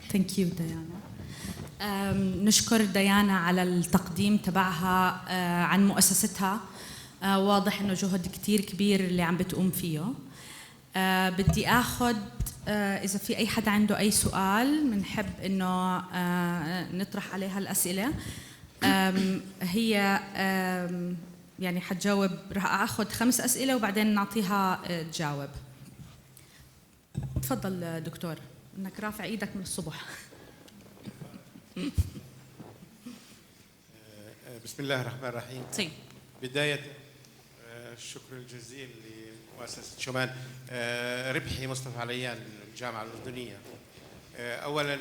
Thank you, Diana. نشكر ديانا على التقديم تبعها عن مؤسستها واضح إنه جهد كتير كبير اللي عم بتقوم فيه. بدي آخذ إذا في أي حدا عنده أي سؤال بنحب إنه نطرح عليها الأسئلة. هي يعني حتجاوب، راح آخذ 5 أسئلة وبعدين نعطيها تجاوب. تفضل دكتور، إنك رافع إيدك من الصبح. بسم الله الرحمن الرحيم. Sí. بداية الشكر الجزيل لمؤسسة شومان. ربحي مصطفى عليان من الجامعة الأردنية. أولا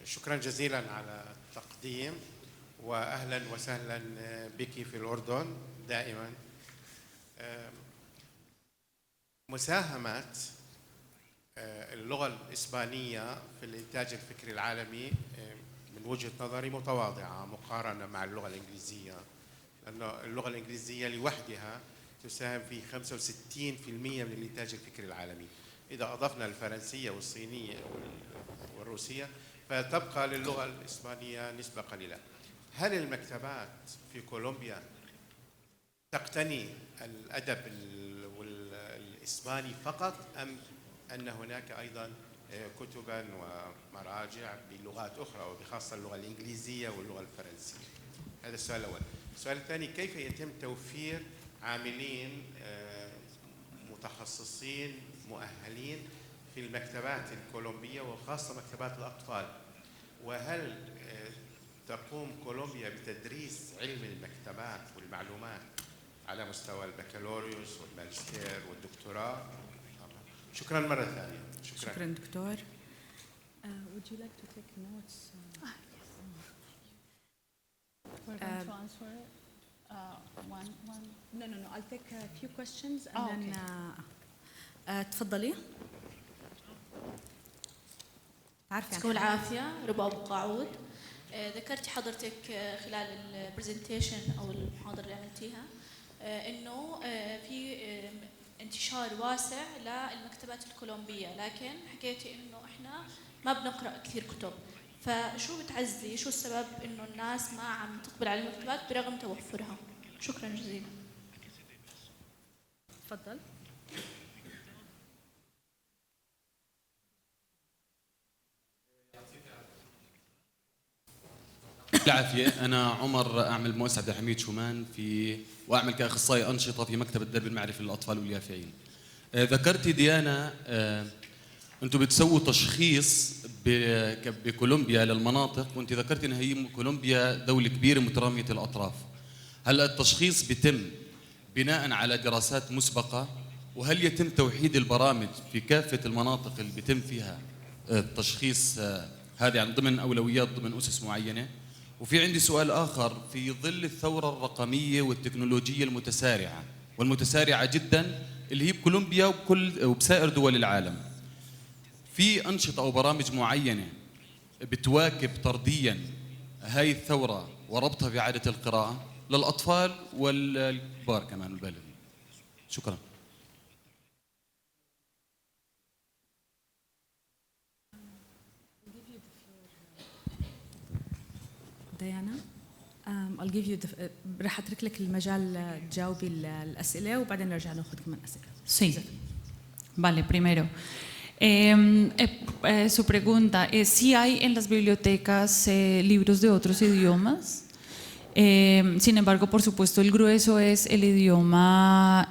شكرا جزيلا على التقديم، وأهلا وسهلا بك في الأردن دائما. مساهمة اللغة الإسبانية في الإنتاج الفكري العالمي من وجهة نظري متواضعة مقارنة مع اللغة الإنجليزية، لأن اللغة الإنجليزية لوحدها تساهم في 65% من الإنتاج الفكري العالمي. إذا أضفنا الفرنسية والصينية والروسية فتبقى للغة الإسبانية نسبة قليلة. هل المكتبات في كولومبيا تقتني الأدب الإسباني فقط، أم أن هناك أيضا كتبا ومراجع بلغات أخرى وبخاصة اللغة الإنجليزية واللغة الفرنسية؟ هذا السؤال الأول. السؤال الثاني، كيف يتم توفير عاملين متخصصين مؤهلين في المكتبات الكولومبية وخاصة مكتبات الأطفال؟ وهل تقوم كولومبيا بتدريس علم المكتبات والمعلومات على مستوى البكالوريوس والماجستير والدكتوراه؟ شكرا مرة ثانية. شكرا دكتور. Would you like to take notes? We're going to answer one. No. I'll take a few questions and okay. then تفضلي. يعطيكم العافية. ربا أبو قاعود. ذكرتي حضرتك خلال البرزنتيشن أو المحاضرة اللي عملتيها إنه في انتشار واسع للمكتبات الكولومبية، لكن حكيتي إنه إحنا ما بنقرأ كثير كتب، فشو بتعزي، شو السبب إنه الناس ما عم تقبل على المكتبات برغم توفرها؟ شكرا جزيلا. تفضل. بالعافية. أنا عمر، أعمل بمؤسسة عبد الحميد شومان وأعمل كأخصائي أنشطة في مكتب الدرب المعرفي للأطفال واليافعين. ذكرتي ديانا أنتم بتسووا تشخيص بكولومبيا للمناطق، وأنت ذكرتي أن هي كولومبيا دولة كبيرة مترامية الأطراف. هل التشخيص بيتم بناء على دراسات مسبقة؟ وهل يتم توحيد البرامج في كافة المناطق اللي بيتم فيها التشخيص هذه عن ضمن أولويات ضمن أسس معينة؟ وفي عندي سؤال آخر، في ظل الثورة الرقمية والتكنولوجية المتسارعة والمتسارعة جدا اللي هي بكولومبيا وبسائر دول العالم، في أنشطة أو برامج معينة بتواكب طرديا هاي الثورة وربطها بعادة القراءة للأطفال والكبار كمان البالغين؟ شكرا. ديانا. I'll give you راح أترك لك المجال تجاوبي الأسئلة وبعدين نرجع ناخذ كمان أسئلة. Sí. Vale, primero. Su pregunta es si hay en las bibliotecas libros de otros idiomas. Sin embargo, por supuesto, el grueso es el idioma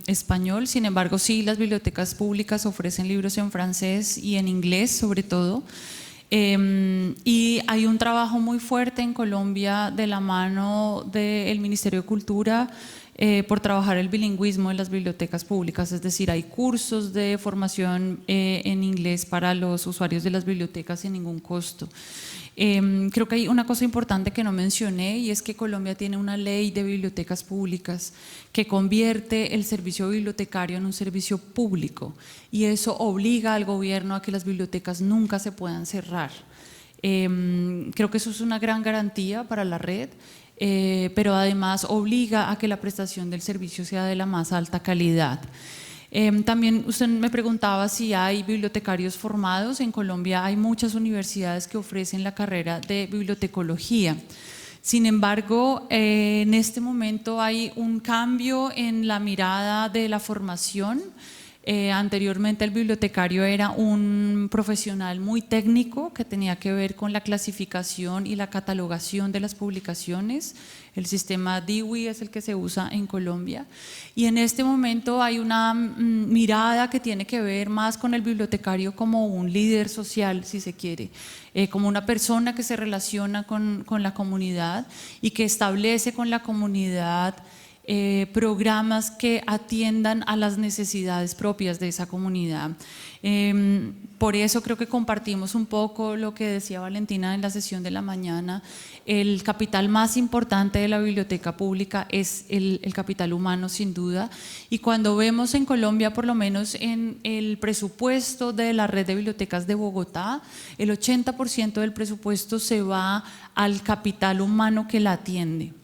español. Sin embargo, sí, las bibliotecas públicas ofrecen libros en francés y en inglés, sobre todo. Y hay un trabajo muy fuerte en Colombia de la mano del Ministerio de Cultura por trabajar el bilingüismo en las bibliotecas públicas, es decir, hay cursos de formación en inglés para los usuarios de las bibliotecas sin ningún costo. Creo que hay una cosa importante que no mencioné, y es que Colombia tiene una ley de bibliotecas públicas que convierte el servicio bibliotecario en un servicio público, y eso obliga al gobierno a que las bibliotecas nunca se puedan cerrar. Creo que eso es una gran garantía para la red, pero además obliga a que la prestación del servicio sea de la más alta calidad. También usted me preguntaba si hay bibliotecarios formados. En Colombia hay muchas universidades que ofrecen la carrera de bibliotecología. Sin embargo, en este momento hay un cambio en la mirada de la formación. Anteriormente el bibliotecario era un profesional muy técnico que tenía que ver con la clasificación y la catalogación de las publicaciones. El sistema DIWI es el que se usa en Colombia y en este momento hay una mirada que tiene que ver más con el bibliotecario como un líder social, si se quiere, como una persona que se relaciona con la comunidad y que establece con la comunidad programas que atiendan a las necesidades propias de esa comunidad. Por eso creo que compartimos un poco lo que decía Valentina en la sesión de la mañana. El capital más importante de la biblioteca pública es el capital humano, sin duda, y cuando vemos en Colombia, por lo menos en el presupuesto de la red de bibliotecas de Bogotá, el 80% del presupuesto se va al capital humano que la atiende.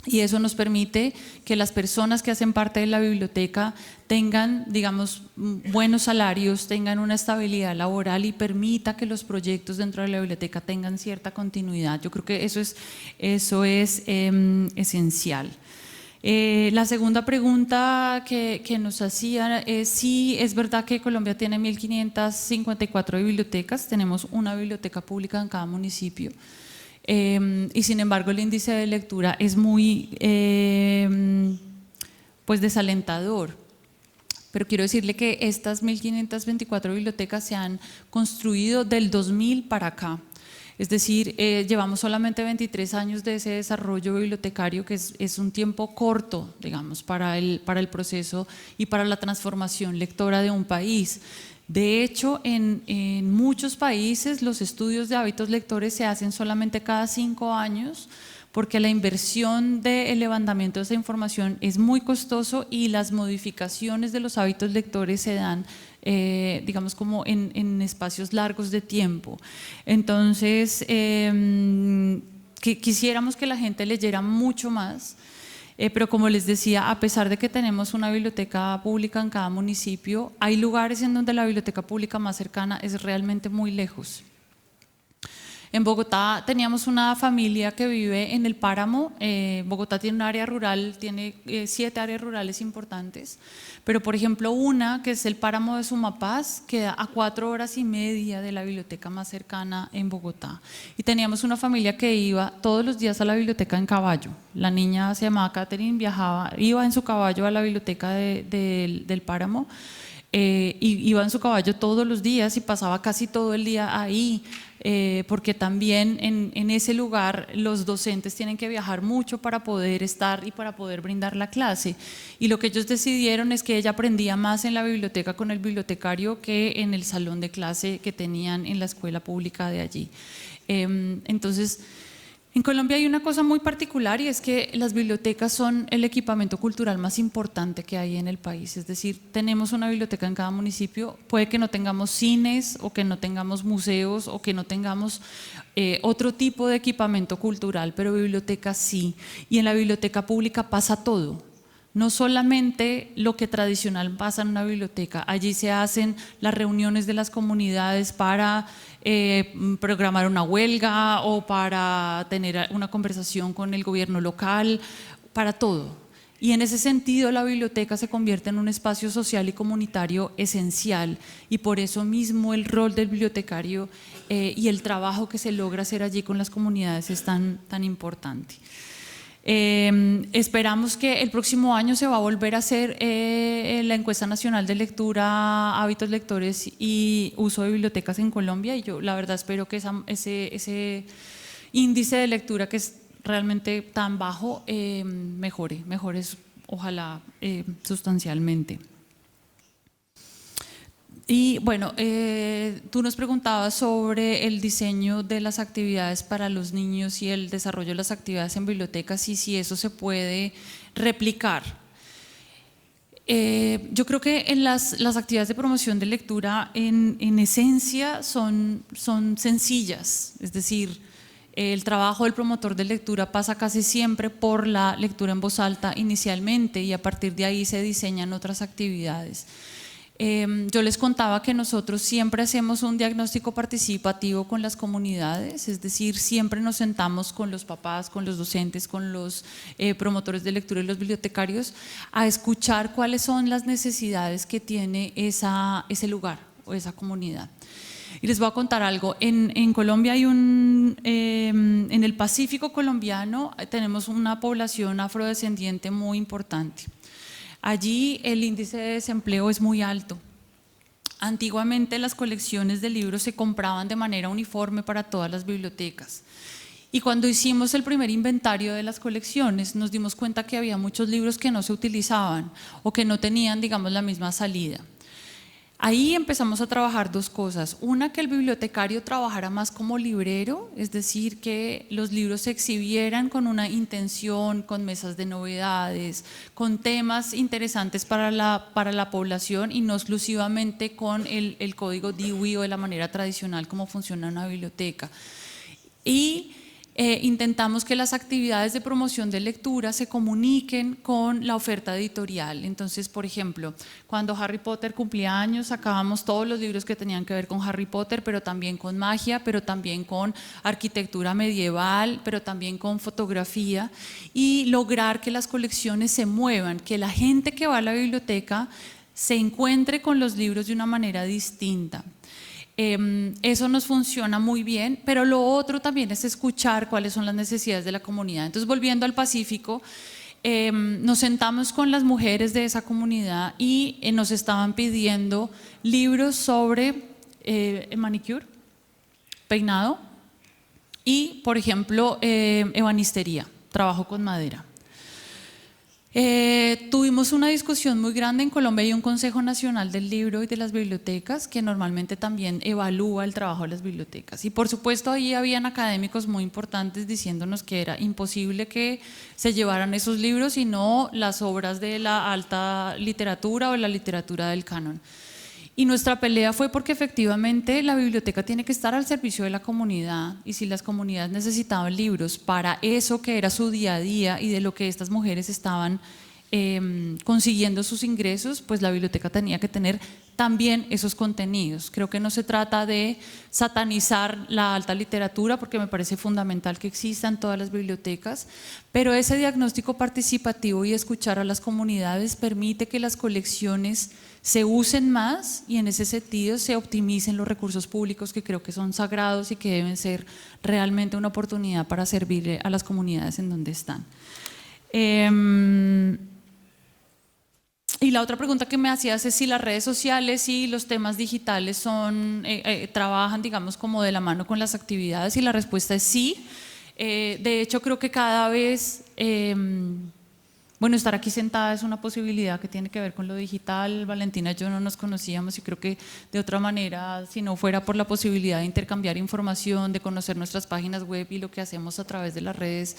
Y eso nos permite que las personas que hacen parte de la biblioteca tengan, digamos, buenos salarios, tengan una estabilidad laboral y permita que los proyectos dentro de la biblioteca tengan cierta continuidad. Yo creo que eso es esencial. La segunda pregunta que nos hacía es si es verdad que Colombia tiene 1.554 bibliotecas, tenemos una biblioteca pública en cada municipio. Y sin embargo el índice de lectura es muy pues desalentador, pero quiero decirle que estas 1.524 bibliotecas se han construido del 2000 para acá, es decir, llevamos solamente 23 años de ese desarrollo bibliotecario que es un tiempo corto, digamos, para el proceso y para la transformación lectora de un país. De hecho, en muchos países los estudios de hábitos lectores se hacen solamente cada 5 años porque la inversión del levantamiento de esa información es muy costoso y las modificaciones de los hábitos lectores se dan, digamos, como en espacios largos de tiempo. Entonces, quisiéramos que la gente leyera mucho más. Pero como les decía, a pesar de que tenemos una biblioteca pública en cada municipio, hay lugares en donde la biblioteca pública más cercana es realmente muy lejos. En Bogotá teníamos una familia que vive en el Páramo. Bogotá tiene un área rural, tiene 7 áreas rurales importantes, pero por ejemplo una que es el Páramo de Sumapaz queda a 4 horas y media de la biblioteca más cercana en Bogotá. Y teníamos una familia que iba todos los días a la biblioteca en caballo. La niña se llamaba Catherine, iba en su caballo a la biblioteca del Páramo. Y iba en su caballo todos los días y pasaba casi todo el día ahí, porque también en ese lugar los docentes tienen que viajar mucho para poder estar y para poder brindar la clase, y lo que ellos decidieron es que ella aprendía más en la biblioteca con el bibliotecario que en el salón de clase que tenían en la escuela pública de allí. Entonces, en Colombia hay una cosa muy particular y es que las bibliotecas son el equipamiento cultural más importante que hay en el país, es decir, tenemos una biblioteca en cada municipio. Puede que no tengamos cines o que no tengamos museos o que no tengamos otro tipo de equipamiento cultural, pero bibliotecas sí, y en la biblioteca pública pasa todo. No solamente lo que tradicional pasa en una biblioteca, allí se hacen las reuniones de las comunidades para programar una huelga o para tener una conversación con el gobierno local, para todo. Y en ese sentido la biblioteca se convierte en un espacio social y comunitario esencial, y por eso mismo el rol del bibliotecario y el trabajo que se logra hacer allí con las comunidades es tan importante. Esperamos que el próximo año se va a volver a hacer la encuesta nacional de lectura, hábitos lectores y uso de bibliotecas en Colombia, y yo la verdad espero que ese índice de lectura que es realmente tan bajo mejore ojalá sustancialmente. Y bueno, tú nos preguntabas sobre el diseño de las actividades para los niños y el desarrollo de las actividades en bibliotecas y si eso se puede replicar. Yo creo que en las actividades de promoción de lectura en esencia son sencillas, es decir, el trabajo del promotor de lectura pasa casi siempre por la lectura en voz alta inicialmente y a partir de ahí se diseñan otras actividades. Yo les contaba que nosotros siempre hacemos un diagnóstico participativo con las comunidades, es decir, siempre nos sentamos con los papás, con los docentes, con los promotores de lectura y los bibliotecarios a escuchar cuáles son las necesidades que tiene ese lugar o esa comunidad. Y les voy a contar algo. En Colombia hay en el Pacífico colombiano tenemos una población afrodescendiente muy importante. Allí el índice de desempleo es muy alto. Antiguamente las colecciones de libros se compraban de manera uniforme para todas las bibliotecas. Y cuando hicimos el primer inventario de las colecciones, nos dimos cuenta que había muchos libros que no se utilizaban o que no tenían, digamos, la misma salida. Ahí empezamos a trabajar dos cosas. Una, que el bibliotecario trabajara más como librero, es decir, que los libros se exhibieran con una intención, con mesas de novedades, con temas interesantes para la población y no exclusivamente con el código Dewey o de la manera tradicional como funciona una biblioteca. Y intentamos que las actividades de promoción de lectura se comuniquen con la oferta editorial. Entonces, por ejemplo, cuando Harry Potter cumplía años, sacábamos todos los libros que tenían que ver con Harry Potter, pero también con magia, pero también con arquitectura medieval, pero también con fotografía, y lograr que las colecciones se muevan, que la gente que va a la biblioteca se encuentre con los libros de una manera distinta. Eso nos funciona muy bien, pero lo otro también es escuchar cuáles son las necesidades de la comunidad. Entonces, volviendo al Pacífico, nos sentamos con las mujeres de esa comunidad y nos estaban pidiendo libros sobre manicure, peinado y, por ejemplo, ebanistería, trabajo con madera. Tuvimos una discusión muy grande. En Colombia hay un Consejo Nacional del Libro y de las Bibliotecas que normalmente también evalúa el trabajo de las bibliotecas, y por supuesto ahí habían académicos muy importantes diciéndonos que era imposible que se llevaran esos libros y no las obras de la alta literatura o la literatura del canon. Y nuestra pelea fue porque efectivamente la biblioteca tiene que estar al servicio de la comunidad, y si las comunidades necesitaban libros para eso que era su día a día y de lo que estas mujeres estaban consiguiendo sus ingresos, pues la biblioteca tenía que tener también esos contenidos. Creo que no se trata de satanizar la alta literatura, porque me parece fundamental que exista en todas las bibliotecas, pero ese diagnóstico participativo y escuchar a las comunidades permite que las colecciones se usen más y en ese sentido se optimicen los recursos públicos, que creo que son sagrados y que deben ser realmente una oportunidad para servirle a las comunidades en donde están. Y la otra pregunta que me hacías es si las redes sociales y los temas digitales trabajan, digamos, como de la mano con las actividades, y la respuesta es sí. De hecho, creo que cada vez, bueno, estar aquí sentada es una posibilidad que tiene que ver con lo digital. Valentina y yo no nos conocíamos, y creo que de otra manera, si no fuera por la posibilidad de intercambiar información, de conocer nuestras páginas web y lo que hacemos a través de las redes,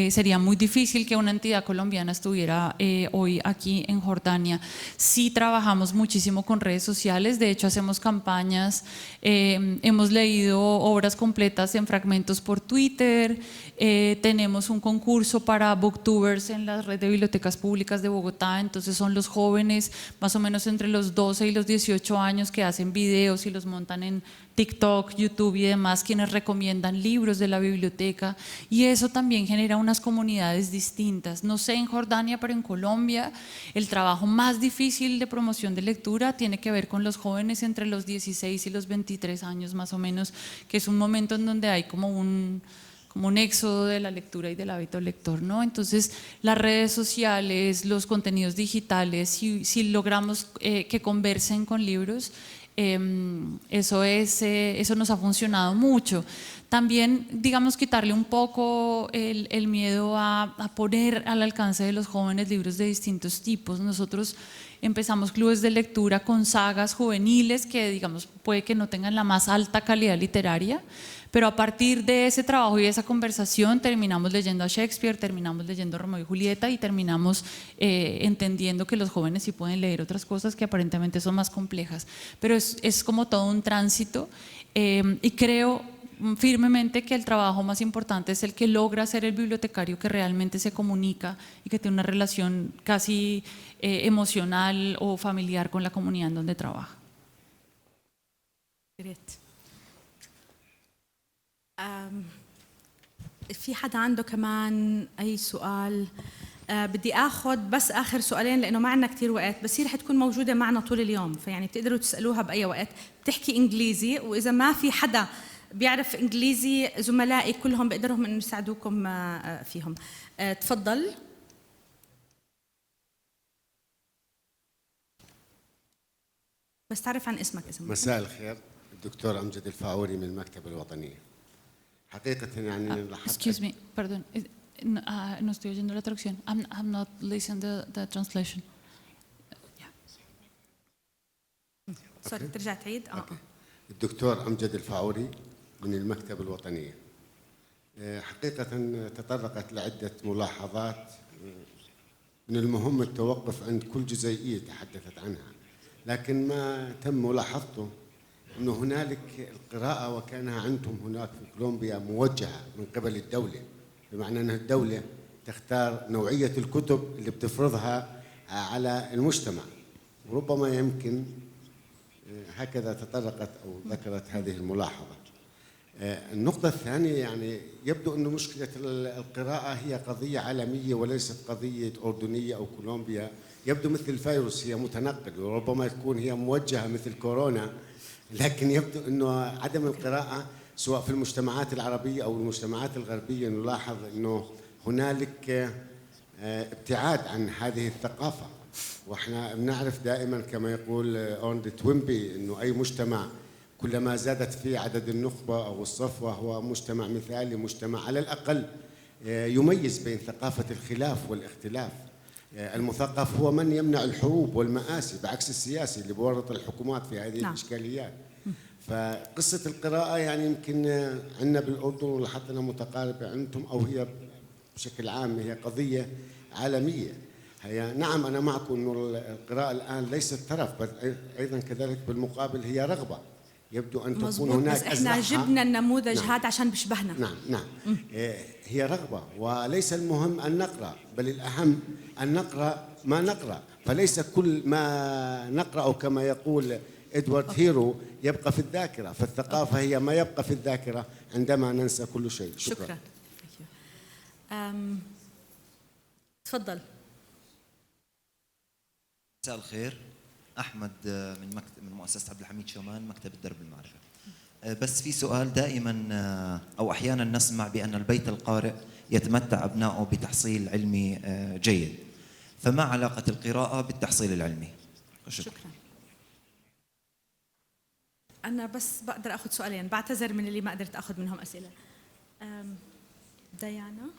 sería muy difícil que una entidad colombiana estuviera hoy aquí en Jordania. Sí trabajamos muchísimo con redes sociales, de hecho hacemos campañas, hemos leído obras completas en fragmentos por Twitter, tenemos un concurso para booktubers en la red de bibliotecas públicas de Bogotá. Entonces son los jóvenes más o menos entre los 12 y los 18 años que hacen videos y los montan en TikTok, YouTube y demás, quienes recomiendan libros de la biblioteca, y eso también genera unas comunidades distintas. No sé en Jordania, pero en Colombia el trabajo más difícil de promoción de lectura tiene que ver con los jóvenes entre los 16 y los 23 años más o menos, que es un momento en donde hay como un éxodo de la lectura y del hábito lector, ¿no? Entonces, las redes sociales, los contenidos digitales, si logramos que conversen con libros, eso nos ha funcionado mucho. También, digamos, quitarle un poco el miedo a poner al alcance de los jóvenes libros de distintos tipos. Nosotros empezamos clubes de lectura con sagas juveniles que, digamos, puede que no tengan la más alta calidad literaria, pero a partir de ese trabajo y de esa conversación terminamos leyendo a Shakespeare, terminamos leyendo a Romeo y Julieta, y terminamos entendiendo que los jóvenes sí pueden leer otras cosas que aparentemente son más complejas. Pero es como todo un tránsito, y creo firmemente que el trabajo más importante es el que logra ser el bibliotecario que realmente se comunica y que tiene una relación casi emocional o familiar con la comunidad en donde trabaja. Great. في حدا عنده كمان أي سؤال؟ بدي اخذ بس اخر سؤالين لانه ما عندنا كثير وقت، بس هي رح تكون موجوده معنا طول اليوم، فيعني بتقدروا تسالوها باي وقت. بتحكي انجليزي، واذا ما في حدا بيعرف انجليزي زملائي كلهم بيقدروا انه يساعدوكم فيهم. تفضل. بس تعرف عن اسمك. مساء الخير، الدكتور أمجد الفاعوري من المكتبة الوطنية. حقيقة يعني Excuse me, perdón. No estoy oyendo la traducción. I'm not listening the translation. سوري ترجع تعيد. الدكتور أمجد الفاعوري من المكتبة الوطنية. حقيقة تطرقت لعدة ملاحظات من المهم التوقف عند كل جزئية تحدثت عنها، لكن ما تم ملاحظته أنه هنالك القراءة وكانها عندهم هناك في كولومبيا موجهة من قبل الدولة، بمعنى أن الدولة تختار نوعية الكتب اللي بتفرضها على المجتمع، وربما يمكن هكذا تطرقت أو ذكرت هذه الملاحظة. النقطة الثانية يعني يبدو أن مشكلة القراءة هي قضية عالمية وليست قضية أردنية أو كولومبيا، يبدو مثل الفيروس هي متنقل، وربما تكون هي موجهة مثل كورونا، لكن يبدو أنه عدم القراءة سواء في المجتمعات العربية أو المجتمعات الغربية نلاحظ أنه هنالك ابتعاد عن هذه الثقافة، وإحنا بنعرف دائما كما يقول أورند توينبي أنه أي مجتمع كلما زادت فيه عدد النخبة أو الصفوة هو مجتمع مثالي، مجتمع على الأقل يميز بين ثقافة الخلاف والاختلاف. المثقف هو من يمنع الحروب والمآسي بعكس السياسي اللي بورط الحكومات في هذه الإشكاليات. فقصة القراءة يعني يمكن عندنا بالأردن ولاحظنا متقاربة عندهم، أو هي بشكل عام هي قضية عالمية. هي نعم أنا معكم أنه القراءة الآن ليست ترف، بل أيضا كذلك بالمقابل هي رغبة، يبدو أن تكون هناك بس إحنا جبنا النموذج نعم. هذا عشان بيشبهنا. نعم هي رغبة، وليس المهم أن نقرأ، بل الأهم أن نقرأ ما نقرأ، فليس كل ما نقرأ كما يقول إدوارد هيرو يبقى في الذاكرة، فالثقافة هي ما يبقى في الذاكرة عندما ننسى كل شيء. شكرا. تفضل. مساء الخير، أحمد من مؤسسة عبد الحميد شومان، مكتبة درب المعرفة. بس في سؤال دائما أو أحيانا نسمع بأن البيت القارئ يتمتع أبنائه بتحصيل علمي جيد، فما علاقة القراءة بالتحصيل العلمي؟ شكرا. أنا بس بقدر أخذ سؤالين، بعتذر من اللي ما قدرت أخذ منهم أسئلة. ديانا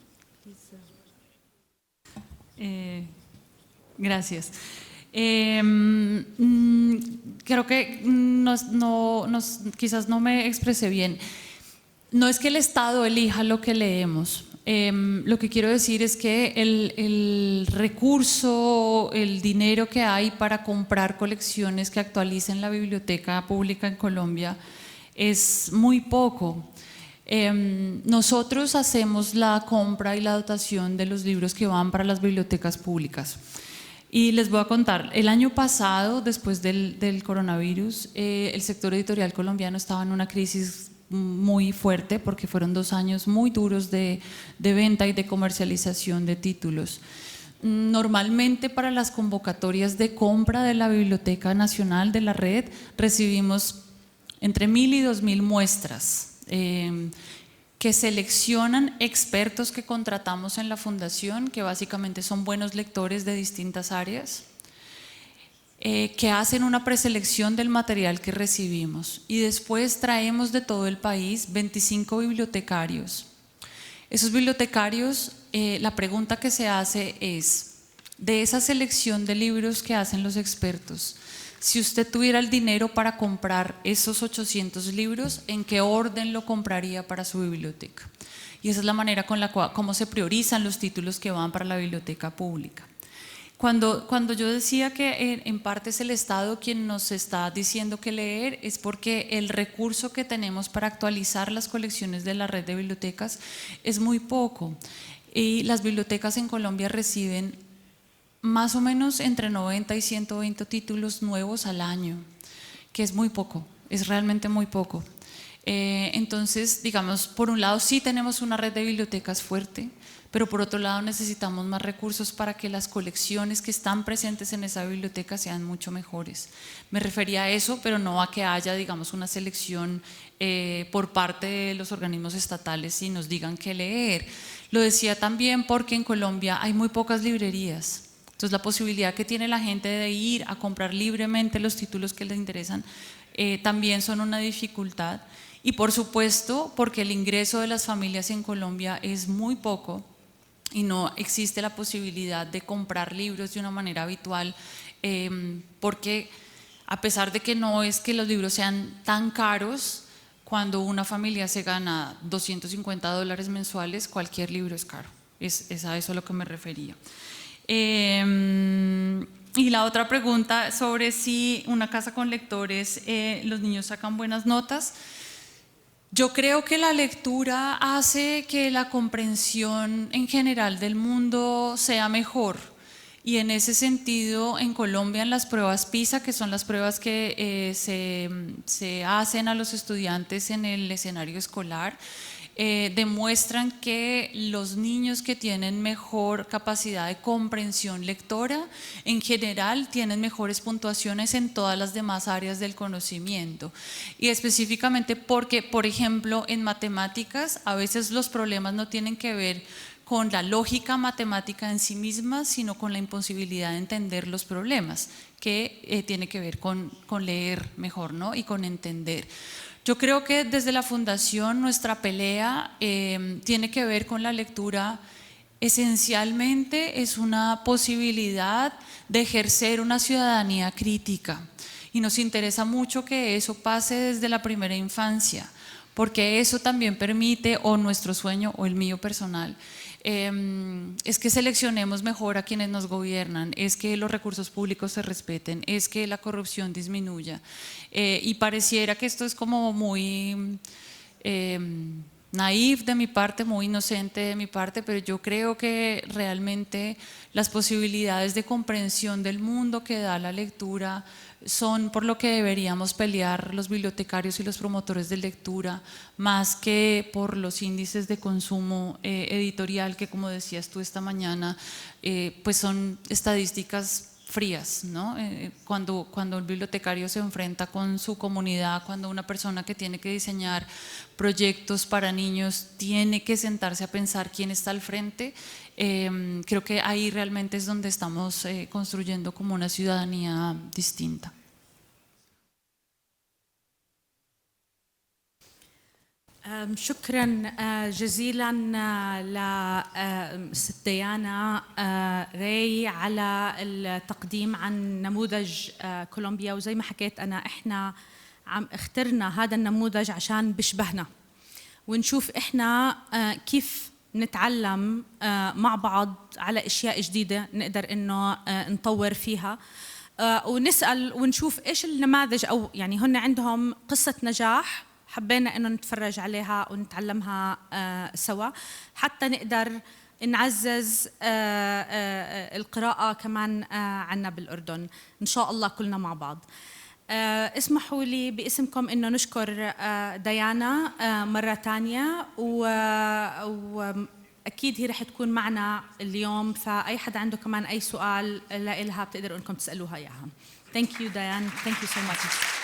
Gracias. Creo que quizás no me expresé bien. No es que el Estado elija lo que leemos. Lo que quiero decir es que el recurso, el dinero que hay para comprar colecciones que actualicen la biblioteca pública en Colombia es muy poco. Nosotros hacemos la compra y la dotación de los libros que van para las bibliotecas públicas. Y les voy a contar, el año pasado, después del coronavirus, el sector editorial colombiano estaba en una crisis muy fuerte porque fueron 2 años muy duros de venta y de comercialización de títulos. Normalmente para las convocatorias de compra de la Biblioteca Nacional de la Red recibimos entre 1.000 y 2.000 muestras que seleccionan expertos que contratamos en la fundación, que básicamente son buenos lectores de distintas áreas, que hacen una preselección del material que recibimos, y después traemos de todo el país 25 bibliotecarios. Esos bibliotecarios, la pregunta que se hace es, de esa selección de libros que hacen los expertos, si usted tuviera el dinero para comprar esos 800 libros, ¿en qué orden lo compraría para su biblioteca? Y esa es la manera con la cual cómo se priorizan los títulos que van para la biblioteca pública. Cuando yo decía que en parte es el Estado quien nos está diciendo que leer, es porque el recurso que tenemos para actualizar las colecciones de la red de bibliotecas es muy poco. Y las bibliotecas en Colombia reciben más o menos entre 90 y 120 títulos nuevos al año, que es muy poco, es realmente muy poco. Entonces, digamos, por un lado sí tenemos una red de bibliotecas fuerte, pero por otro lado necesitamos más recursos para que las colecciones que están presentes en esa biblioteca sean mucho mejores. Me refería a eso, pero no a que haya, digamos, una selección por parte de los organismos estatales y nos digan qué leer. Lo decía también porque en Colombia hay muy pocas librerías. Entonces la posibilidad que tiene la gente de ir a comprar libremente los títulos que les interesan también son una dificultad. Y por supuesto, porque el ingreso de las familias en Colombia es muy poco, y no existe la posibilidad de comprar libros de una manera habitual, porque a pesar de que no es que los libros sean tan caros, cuando una familia se gana $250 mensuales, cualquier libro es caro. Es a eso a lo que me refería. Y la otra pregunta sobre si una casa con lectores, los niños sacan buenas notas. Yo creo que la lectura hace que la comprensión en general del mundo sea mejor, y en ese sentido en Colombia en las pruebas PISA, que son las pruebas que se hacen a los estudiantes en el escenario escolar, demuestran que los niños que tienen mejor capacidad de comprensión lectora en general tienen mejores puntuaciones en todas las demás áreas del conocimiento, y específicamente porque, por ejemplo, en matemáticas a veces los problemas no tienen que ver con la lógica matemática en sí misma, sino con la imposibilidad de entender los problemas, que tiene que ver con leer mejor, ¿no? Y con entender. Yo creo que desde la Fundación nuestra pelea tiene que ver con la lectura. Esencialmente es una posibilidad de ejercer una ciudadanía crítica, y nos interesa mucho que eso pase desde la primera infancia, porque eso también permite, o nuestro sueño o el mío personal, es que seleccionemos mejor a quienes nos gobiernan, es que los recursos públicos se respeten, es que la corrupción disminuya, y pareciera que esto es como muy naif de mi parte, muy inocente de mi parte, pero yo creo que realmente las posibilidades de comprensión del mundo que da la lectura son por lo que deberíamos pelear los bibliotecarios y los promotores de lectura, más que por los índices de consumo editorial que, como decías tú esta mañana, pues son estadísticas frías, ¿no? Cuando el bibliotecario se enfrenta con su comunidad, cuando una persona que tiene que diseñar proyectos para niños tiene que sentarse a pensar quién está al frente, creo que ahí realmente es donde estamos construyendo como una ciudadanía distinta. شكرا جزيلا لست ديانا راي على التقديم عن نموذج كولومبيا. وزي ما حكيت أنا إحنا عم اخترنا هذا النموذج عشان بشبهنا ونشوف إحنا كيف نتعلم مع بعض على أشياء جديدة نقدر إنه نطور فيها، ونسأل ونشوف إيش النماذج، أو يعني هن عندهم قصة نجاح حبينا إنه نتفرج عليها ونتعلمها سوا حتى نقدر نعزز القراءة كمان عنا بالأردن إن شاء الله كلنا مع بعض. اسمحوا لي باسمكم إنه نشكر ديانا مرة تانية، وأكيد هي رح تكون معنا اليوم، فأي حدا عنده كمان أي سؤال لإلها بتقدروا إنكم تسألوها إياها. Thank you Diane, thank you so much.